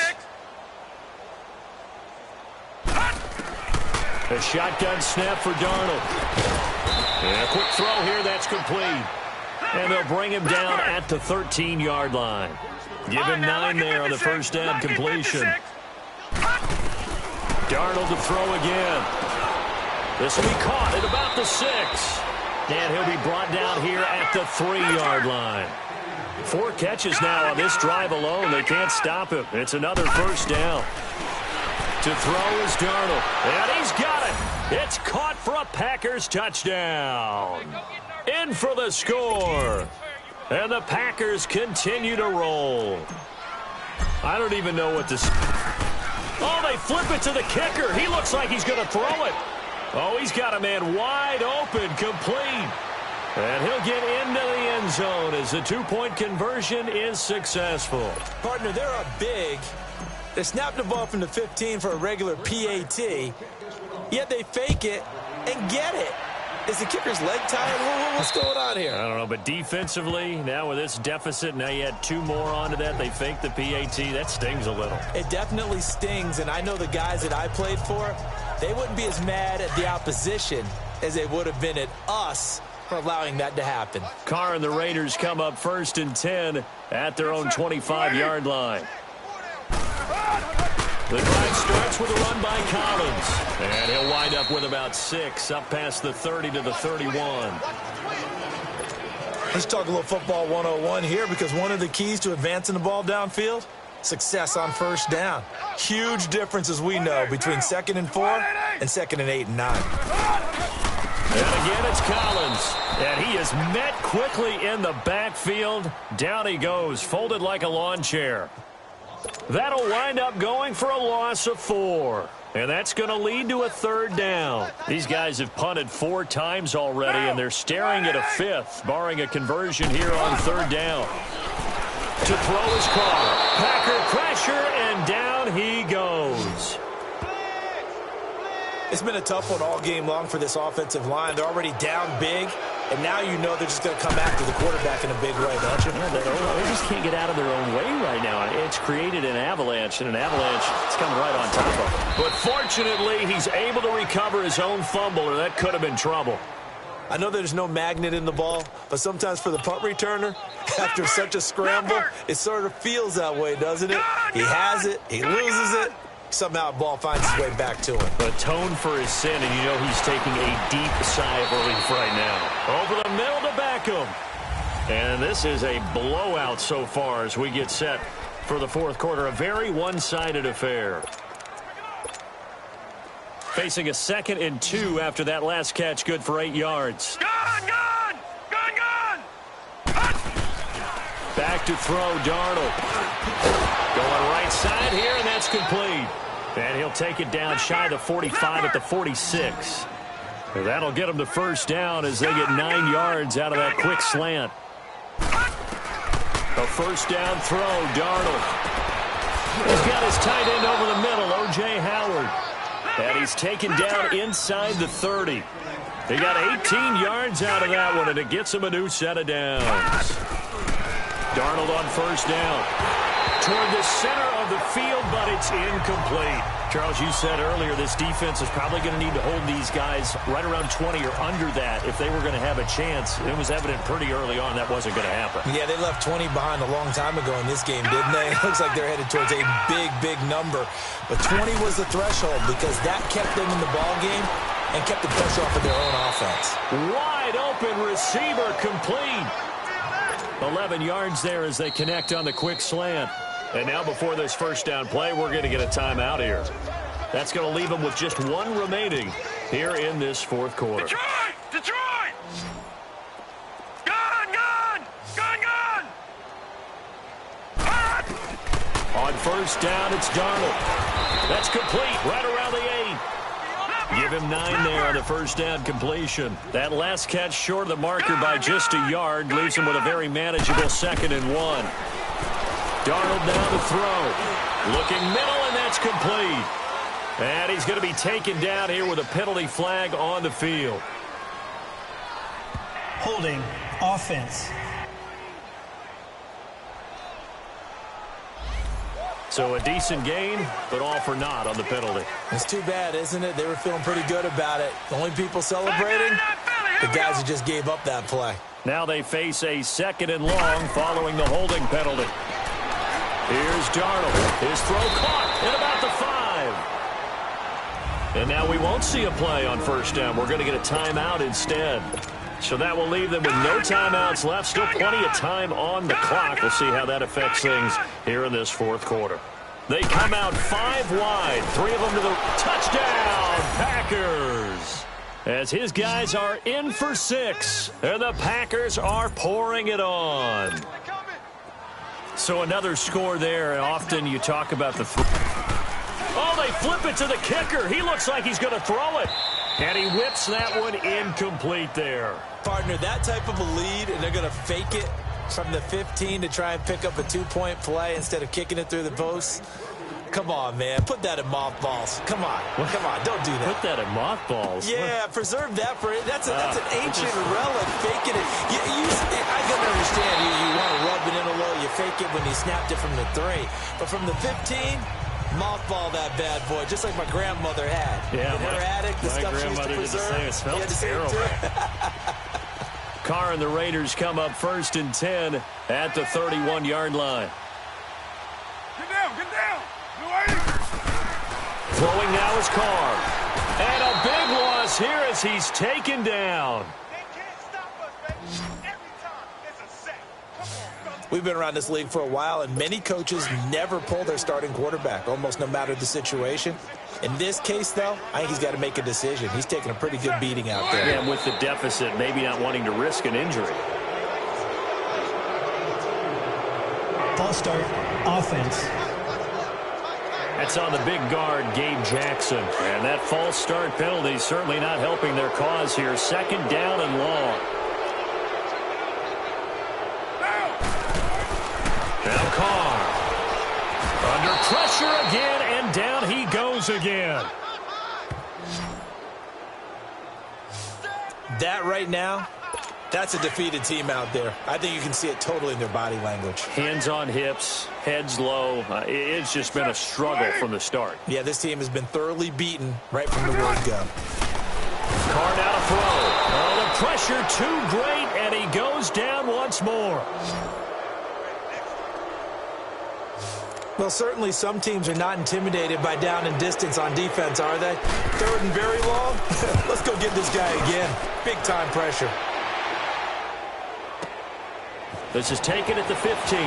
A shotgun snap for Darnold. And a quick throw here, that's complete. And they'll bring him down at the 13-yard line. Give him 9 there on the first down completion. Darnold to throw again. This will be caught at about the 6. And he'll be brought down here at the 3-yard line. 4 catches now on this drive alone. They can't stop him. It's another first down. To throw is Darnold. And he's got it. It's caught for a Packers touchdown. In for the score. And the Packers continue to roll. I don't even know what to say. Oh, they flip it to the kicker. He looks like he's going to throw it. Oh, he's got a man wide open, complete. And he'll get into the end zone as the 2-point conversion is successful. Partner, they're up big. They snapped the ball from the 15 for a regular PAT, yet they fake it and get it. Is the kicker's leg tired? What's going on here? I don't know, but defensively, now with this deficit, now you add 2 more onto that. They fake the PAT. That stings a little. It definitely stings, and I know the guys that I played for, they wouldn't be as mad at the opposition as they would have been at us for allowing that to happen. Carr and the Raiders come up 1st and 10 at their own 25-yard line. The drive starts with a run by Collins. And he'll wind up with about 6, up past the 30 to the 31. Let's talk a little football 101 here, because one of the keys to advancing the ball downfield, success on first down. Huge difference, as we know, between 2nd and 4 and 2nd and 8 and 9. And again, it's Collins. And he is met quickly in the backfield. Down he goes, folded like a lawn chair. That'll wind up going for a loss of 4. And that's going to lead to a 3rd down. These guys have punted 4 times already, and they're staring at a 5th, barring a conversion here on 3rd down. To throw his Carr. Packer pressure, and down he goes. It's been a tough one all game long for this offensive line. They're already down big. And now you know they're just going to come after the quarterback in a big way, don't you? Yeah, they just can't get out of their own way right now. It's created an avalanche, and an avalanche is coming right on top of them. But fortunately, he's able to recover his own fumble, or that could have been trouble. I know there's no magnet in the ball, but sometimes for the punt returner, after such a scramble, it sort of feels that way, doesn't it? He has it, he loses it, somehow the ball finds its way back to him. Atone for his sin, and you know he's taking a deep sigh of relief right now. Over the middle to Beckham. And this is a blowout so far as we get set for the fourth quarter. A very one-sided affair. Facing a 2nd and 2 after that last catch, good for 8 yards. Gone! Back to throw, Darnold. Going right side here, and that's complete. And he'll take it down shy of the 45 at the 46. And that'll get him to first down as they get 9 yards out of that quick slant. A first down throw, Darnold. He's got his tight end over the middle, O.J. Howard. And he's taken down inside the 30. They got 18 yards out of that one, and it gets him a new set of downs. Darnold on first down. Toward the center of the field, but it's incomplete. Charles, you said earlier this defense is probably going to need to hold these guys right around 20 or under that if they were going to have a chance. It was evident pretty early on that wasn't going to happen. Yeah, they left 20 behind a long time ago in this game, didn't they? It looks like they're headed towards a big number. But 20 was the threshold because that kept them in the ball game and kept the pressure off of their own offense. Wide open receiver complete. 11 yards there as they connect on the quick slant. And now before this first down play, we're going to get a timeout here. That's going to leave them with just one remaining here in this fourth quarter. Detroit! Gone! On first down, it's Darnold. That's complete right around the 8. Give him 9 there on the first down completion. That last catch short of the marker by just a yard leaves him with a very manageable 2nd and 1. Darnold now to throw. Looking middle, and that's complete. And he's going to be taken down here with a penalty flag on the field. Holding offense. So a decent gain, but all for naught on the penalty. It's too bad, isn't it? They were feeling pretty good about it. The only people celebrating, the guys who just gave up that play. Now they face a 2nd and long following the holding penalty. Here's Darnold. His throw caught at about the 5. And now we won't see a play on first down. We're going to get a timeout instead. So that will leave them with no timeouts left. Still plenty of time on the clock. We'll see how that affects things here in this fourth quarter. They come out 5 wide. 3 of them to the touchdown, Packers. As his guys are in for 6. And the Packers are pouring it on. So another score there, and often you talk about the oh, they flip it to the kicker. He looks like he's going to throw it. And he whips that one incomplete there. Partner, that type of a lead, and they're going to fake it from the 15 to try and pick up a 2-point play instead of kicking it through the posts. Come on, man. Put that in mothballs. Come on. Don't do that. Put that in mothballs? Yeah, preserve that for it. That's an ancient relic. Faking it. I can understand you want to rub it in a little. You fake it when you snapped it from the 3. But from the 15, mothball that bad boy, just like my grandmother had. Yeah, in her attic, the stuff she used to preserve. It smells terrible. Carr and the Raiders come up 1st and 10 at the 31-yard line. Get down! Throwing now is Carr. And a big loss here as he's taken down. They can't stop us, baby. Every time, it's a sack. Come on, fellas. We've been around this league for a while, and many coaches never pull their starting quarterback, almost no matter the situation. In this case, though, I think he's got to make a decision. He's taking a pretty good beating out there. Yeah, with the deficit, maybe not wanting to risk an injury. False start, offense. That's on the big guard, Gabe Jackson. And that false start penalty certainly not helping their cause here. 2nd down and long. Now Carr. Under pressure again, and down he goes again. That right now That's a defeated team out there. I think you can see it totally in their body language. Hands on hips, heads low. It's just been a struggle from the start. Yeah, this team has been thoroughly beaten right from the word go. Carr now to throw. Oh, the pressure too great, and he goes down once more. Well, certainly some teams are not intimidated by down and distance on defense, are they? Third and very long? Let's go get this guy again. Big-time pressure. This is taken at the 15.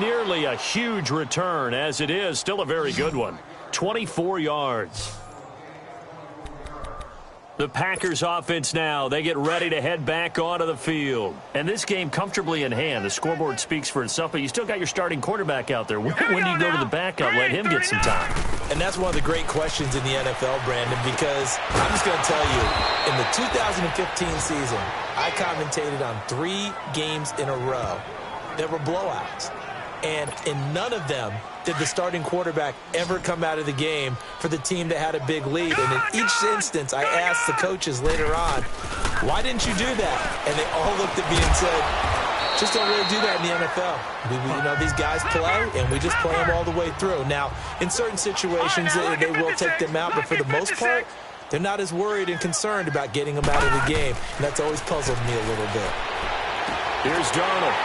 Nearly a huge return, as it is. Still a very good one. 24 yards. The Packers offense now. They get ready to head back onto the field. And this game comfortably in hand. The scoreboard speaks for itself, but you still got your starting quarterback out there. When do you go to the backup? Let him get some time. And that's one of the great questions in the NFL, Brandon, because I'm just going to tell you, in the 2015 season, I commentated on 3 games in a row that were blowouts. And in none of them did the starting quarterback ever come out of the game for the team that had a big lead. And in each instance, I asked the coaches later on, why didn't you do that? And they all looked at me and said, just don't really do that in the NFL. You know, these guys play, and we just play them all the way through. Now, in certain situations, they will take them out, but for the most part, they're not as worried and concerned about getting them out of the game. And that's always puzzled me a little bit. Here's Darnold.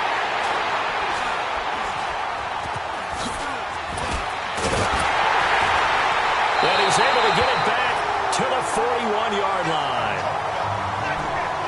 And he's able to get it back to the 41-yard line.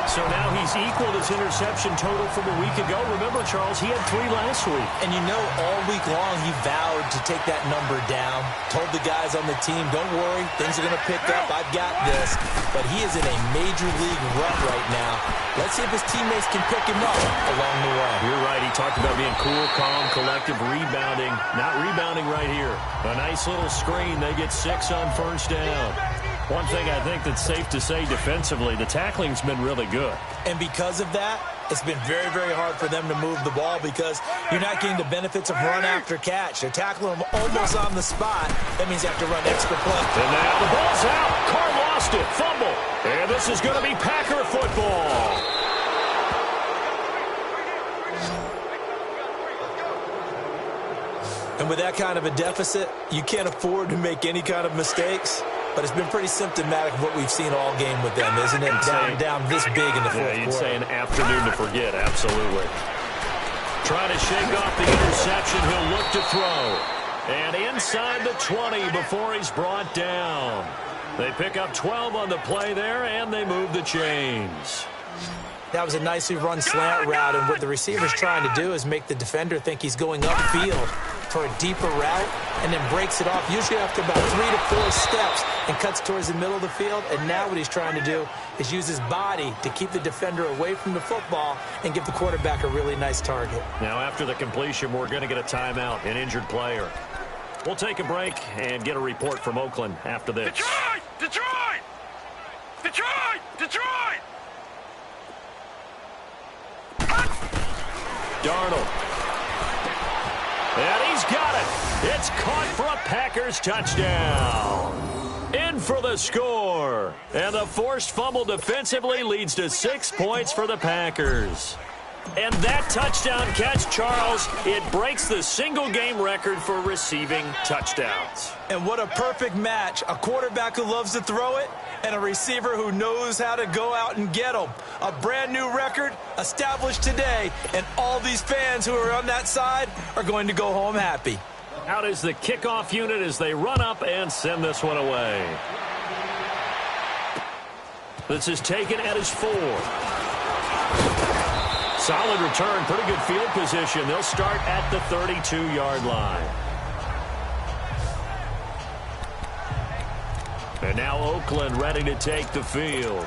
So now he's equaled his interception total from a week ago. Remember, Charles, he had 3 last week. And you know, all week long he vowed to take that number down. Told the guys on the team, don't worry, things are going to pick up. I've got this. But he is in a major league run right now. Let's see if his teammates can pick him up along the way. You're right. He talked about being cool, calm, collective, rebounding. Not rebounding right here. A nice little screen. They get 6 on first down. One thing I think that's safe to say defensively, the tackling's been really good. And because of that, it's been very, very hard for them to move the ball because you're not getting the benefits of run after catch. They're tackling them almost on the spot. That means you have to run extra play. And now the ball's out. Carr lost it. Fumble. And this is going to be Packer football. And with that kind of a deficit, you can't afford to make any kind of mistakes. But it's been pretty symptomatic of what we've seen all game with them, isn't it? Down this big in the fourth quarter. Yeah, you'd say an afternoon to forget, absolutely. Trying to shake off the interception, he'll look to throw. And inside the 20 before he's brought down. They pick up 12 on the play there, and they move the chains. That was a nicely run slant route, and what the receiver's trying to do is make the defender think he's going upfield for a deeper route and then breaks it off, usually after about 3 to 4 steps, and cuts towards the middle of the field. And now what he's trying to do is use his body to keep the defender away from the football and give the quarterback a really nice target. Now, after the completion, we're going to get a timeout, an injured player. We'll take a break and get a report from Oakland after this. Detroit! Detroit! Detroit! Detroit! Darnold. And he's got it. It's caught for a Packers touchdown. In for the score. And the forced fumble defensively leads to 6 points for the Packers. And that touchdown catch, Charles, it breaks the single-game record for receiving touchdowns. And what a perfect match. A quarterback who loves to throw it and a receiver who knows how to go out and get them. A brand-new record established today, and all these fans who are on that side are going to go home happy. Out is the kickoff unit as they run up and send this one away. This is taken at his 4. Solid return, pretty good field position. They'll start at the 32-yard line. And now Oakland ready to take the field.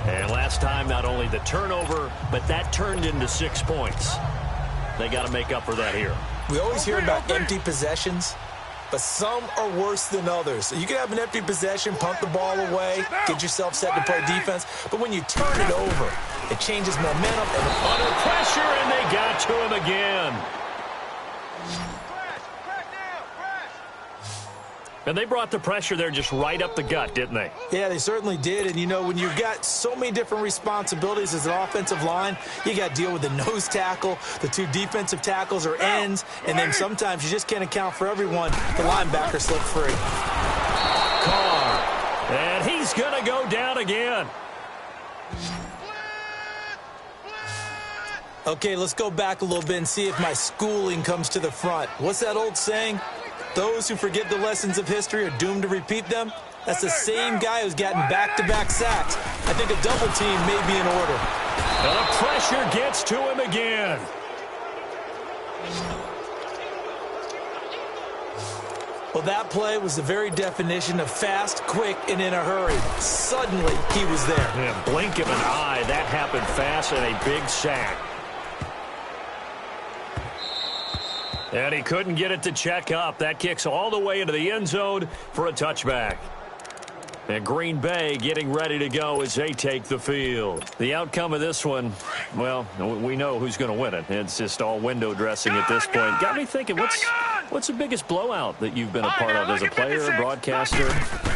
And last time, not only the turnover, but that turned into 6 points. They got to make up for that here. We always hear about empty possessions, but some are worse than others. So you can have an empty possession, punt the ball away, get yourself set to play defense, but when you turn it over, it changes momentum. And under pressure, and they got to him again. And they brought the pressure there just right up the gut, didn't they? Yeah, they certainly did. And, you know, when you've got so many different responsibilities as an offensive line, you got to deal with the nose tackle, the 2 defensive tackles or ends, and then sometimes you just can't account for everyone. The linebacker slipped free. Carr. And he's going to go down again. Okay, let's go back a little bit and see if my schooling comes to the front. What's that old saying? Those who forget the lessons of history are doomed to repeat them. That's the same guy who's gotten back-to-back sacks. I think a double team may be in order. And the pressure gets to him again. Well, that play was the very definition of fast, quick, and in a hurry. Suddenly, he was there. Yeah, blink of an eye, that happened fast, and a big sack. And he couldn't get it to check up. That kicks all the way into the end zone for a touchback. And Green Bay getting ready to go as they take the field. The outcome of this one, well, we know who's going to win it. It's just all window dressing at this point. Got me thinking, what's the biggest blowout that you've been a part of as a player, broadcaster?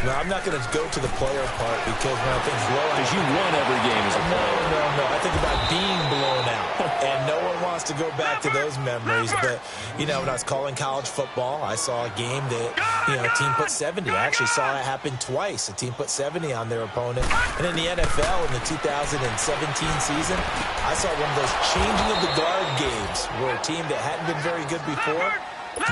No, I'm not going to go to the player part because when I think blowout... Because you won every game as a player. No. I think about being blown out. And no one wants to go back to those memories. But, you know, when I was calling college football, I saw a game that, you know, a team put 70. I actually saw it happen twice. A team put 70 on their opponent. And in the NFL in the 2017 season, I saw one of those changing of the guard games where a team that hadn't been very good before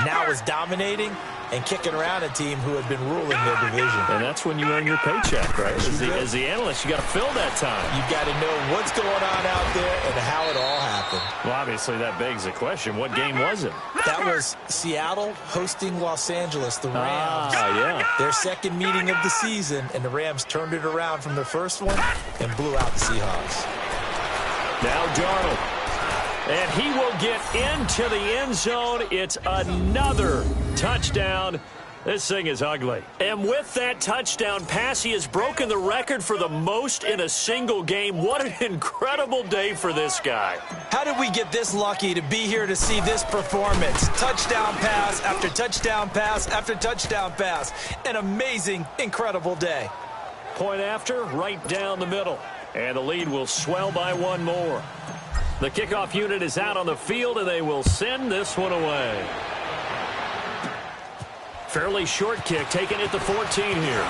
now is dominating and kicking around a team who had been ruling their division. And that's when you earn your paycheck, right? As the analyst, you got to fill that time. You've got to know what's going on out there and how it all happened. Well, obviously, that begs the question, what game was it? That was Seattle hosting Los Angeles, the Rams. Yeah. Their second meeting of the season, and the Rams turned it around from their first one and blew out the Seahawks. Now Darnold. And he will get into the end zone. It's another touchdown. This thing is ugly. And with that touchdown pass, he has broken the record for the most in a single game. What an incredible day for this guy. How did we get this lucky to be here to see this performance? Touchdown pass after touchdown pass after touchdown pass. An amazing, incredible day. Point after, right down the middle. And the lead will swell by one more. The kickoff unit is out on the field, and they will send this one away. Fairly short kick, taken at the 14 here.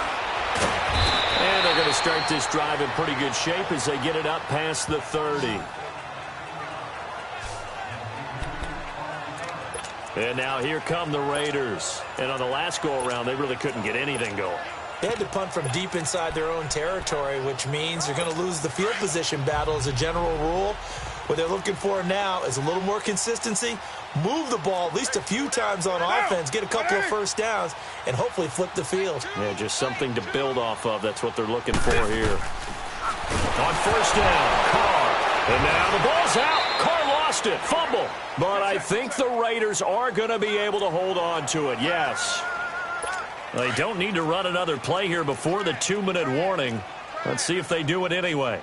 And they're going to start this drive in pretty good shape as they get it up past the 30. And now here come the Raiders. And on the last go-around, they really couldn't get anything going. They had to punt from deep inside their own territory, which means they're going to lose the field position battle as a general rule. What they're looking for now is a little more consistency, move the ball at least a few times on offense, get a couple of first downs, and hopefully flip the field. Yeah, just something to build off of. That's what they're looking for here. On first down, Carr. And now the ball's out. Carr lost it. Fumble. But I think the Raiders are going to be able to hold on to it, yes. They don't need to run another play here before the 2-minute warning. Let's see if they do it anyway.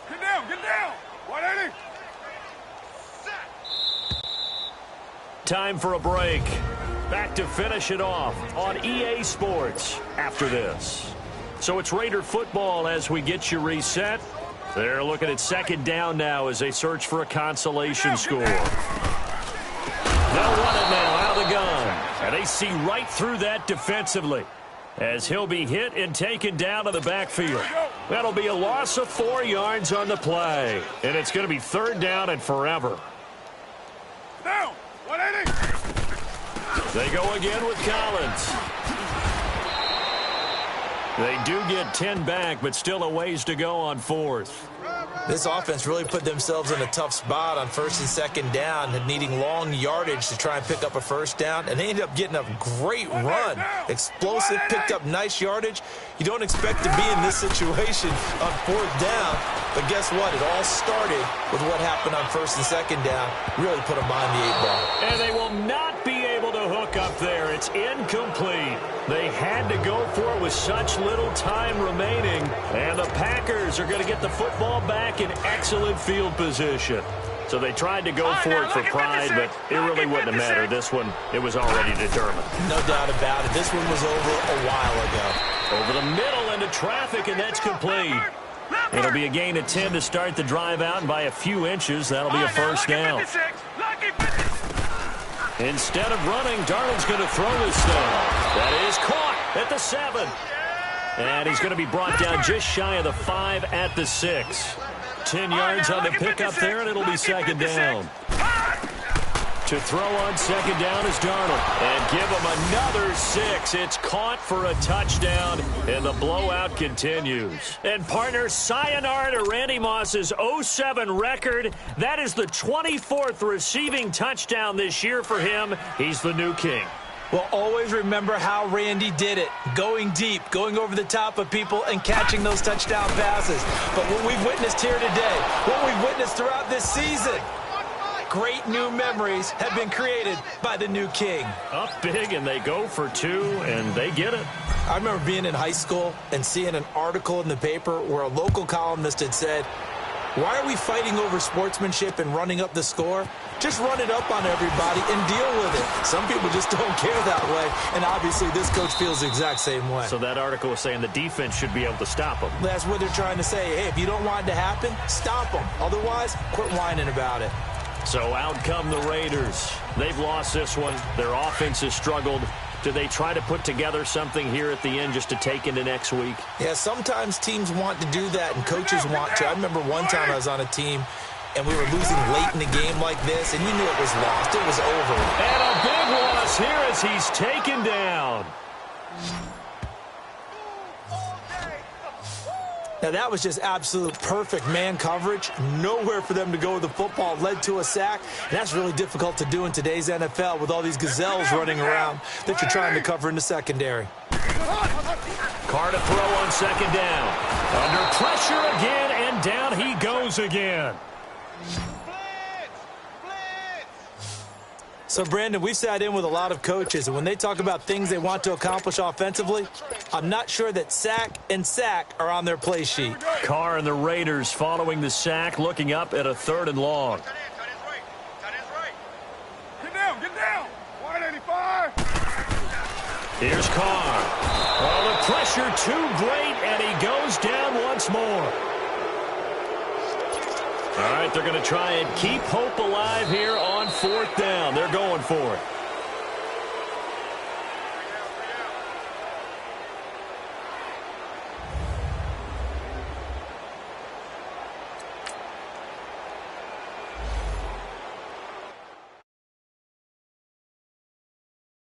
Get down, get down. 180. Time for a break. Back to finish it off on EA Sports after this. So it's Raider football as we get you reset. They're looking at second down now as they search for a consolation score. They'll run it now out of the gun. And they see right through that defensively as he'll be hit and taken down to the backfield. That'll be a loss of 4 yards on the play. And it's going to be third down and forever. Down. 180. They go again with Collins. They do get 10 back, but still a ways to go on fourth. This offense really put themselves in a tough spot on first and second down and needing long yardage to try and pick up a first down. And they ended up getting a great run. Explosive, picked up nice yardage. You don't expect to be in this situation on fourth down. But guess what? It all started with what happened on first and second down. Really put them behind the 8-ball. And they will not be able to hook up there. It's incomplete. They had to go for it with such little time remaining. And the Packers are going to get the football back in excellent field position. So they tried to go for it for pride, but it really wouldn't have mattered. This one, it was already determined. No doubt about it. This one was over a while ago. Over the middle into traffic, and that's complete. It'll be a gain of 10 to start the drive out, and by a few inches, that'll be a first down. Instead of running, Darnold's going to throw this thing. That is caught at the 7. And he's going to be brought down just shy of the 5 at the 6. 10 yards on the pickup there, and it'll be second down. To throw on second down is Darnold. And give him another 6. It's caught for a touchdown, and the blowout continues. And partner, sayonara to Randy Moss's 0-7 record. That is the 24th receiving touchdown this year for him. He's the new king. Well, always remember how Randy did it. Going deep, going over the top of people, and catching those touchdown passes. But what we've witnessed here today, what we've witnessed throughout this season, great new memories have been created by the new king. Up big, and they go for 2, and they get it. I remember being in high school and seeing an article in the paper where a local columnist had said, "Why are we fighting over sportsmanship and running up the score? Just run it up on everybody and deal with it." Some people just don't care that way, and obviously this coach feels the exact same way. So that article was saying the defense should be able to stop them. That's what they're trying to say. Hey, if you don't want it to happen, stop them. Otherwise, quit whining about it. So out come the Raiders. They've lost this one. Their offense has struggled. Do they try to put together something here at the end just to take into next week? Yeah, sometimes teams want to do that and coaches want to. I remember one time I was on a team and we were losing late in the game like this, and you knew it was lost. It was over. And a big loss here as he's taken down. Now, that was just absolute perfect man coverage. Nowhere for them to go with the football. Led to a sack. And that's really difficult to do in today's NFL with all these gazelles running around that you're trying to cover in the secondary. Carr to throw on second down. Under pressure again, and down he goes again. So, Brandon, we've sat in with a lot of coaches, and when they talk about things they want to accomplish offensively, I'm not sure that sack and sack are on their play sheet. Carr and the Raiders following the sack, looking up at a 3rd and long. Get down. 185. Here's Carr. Oh, the pressure too great, and he goes down once more. All right, they're going to try and keep hope alive here on 4th down. They're going for it.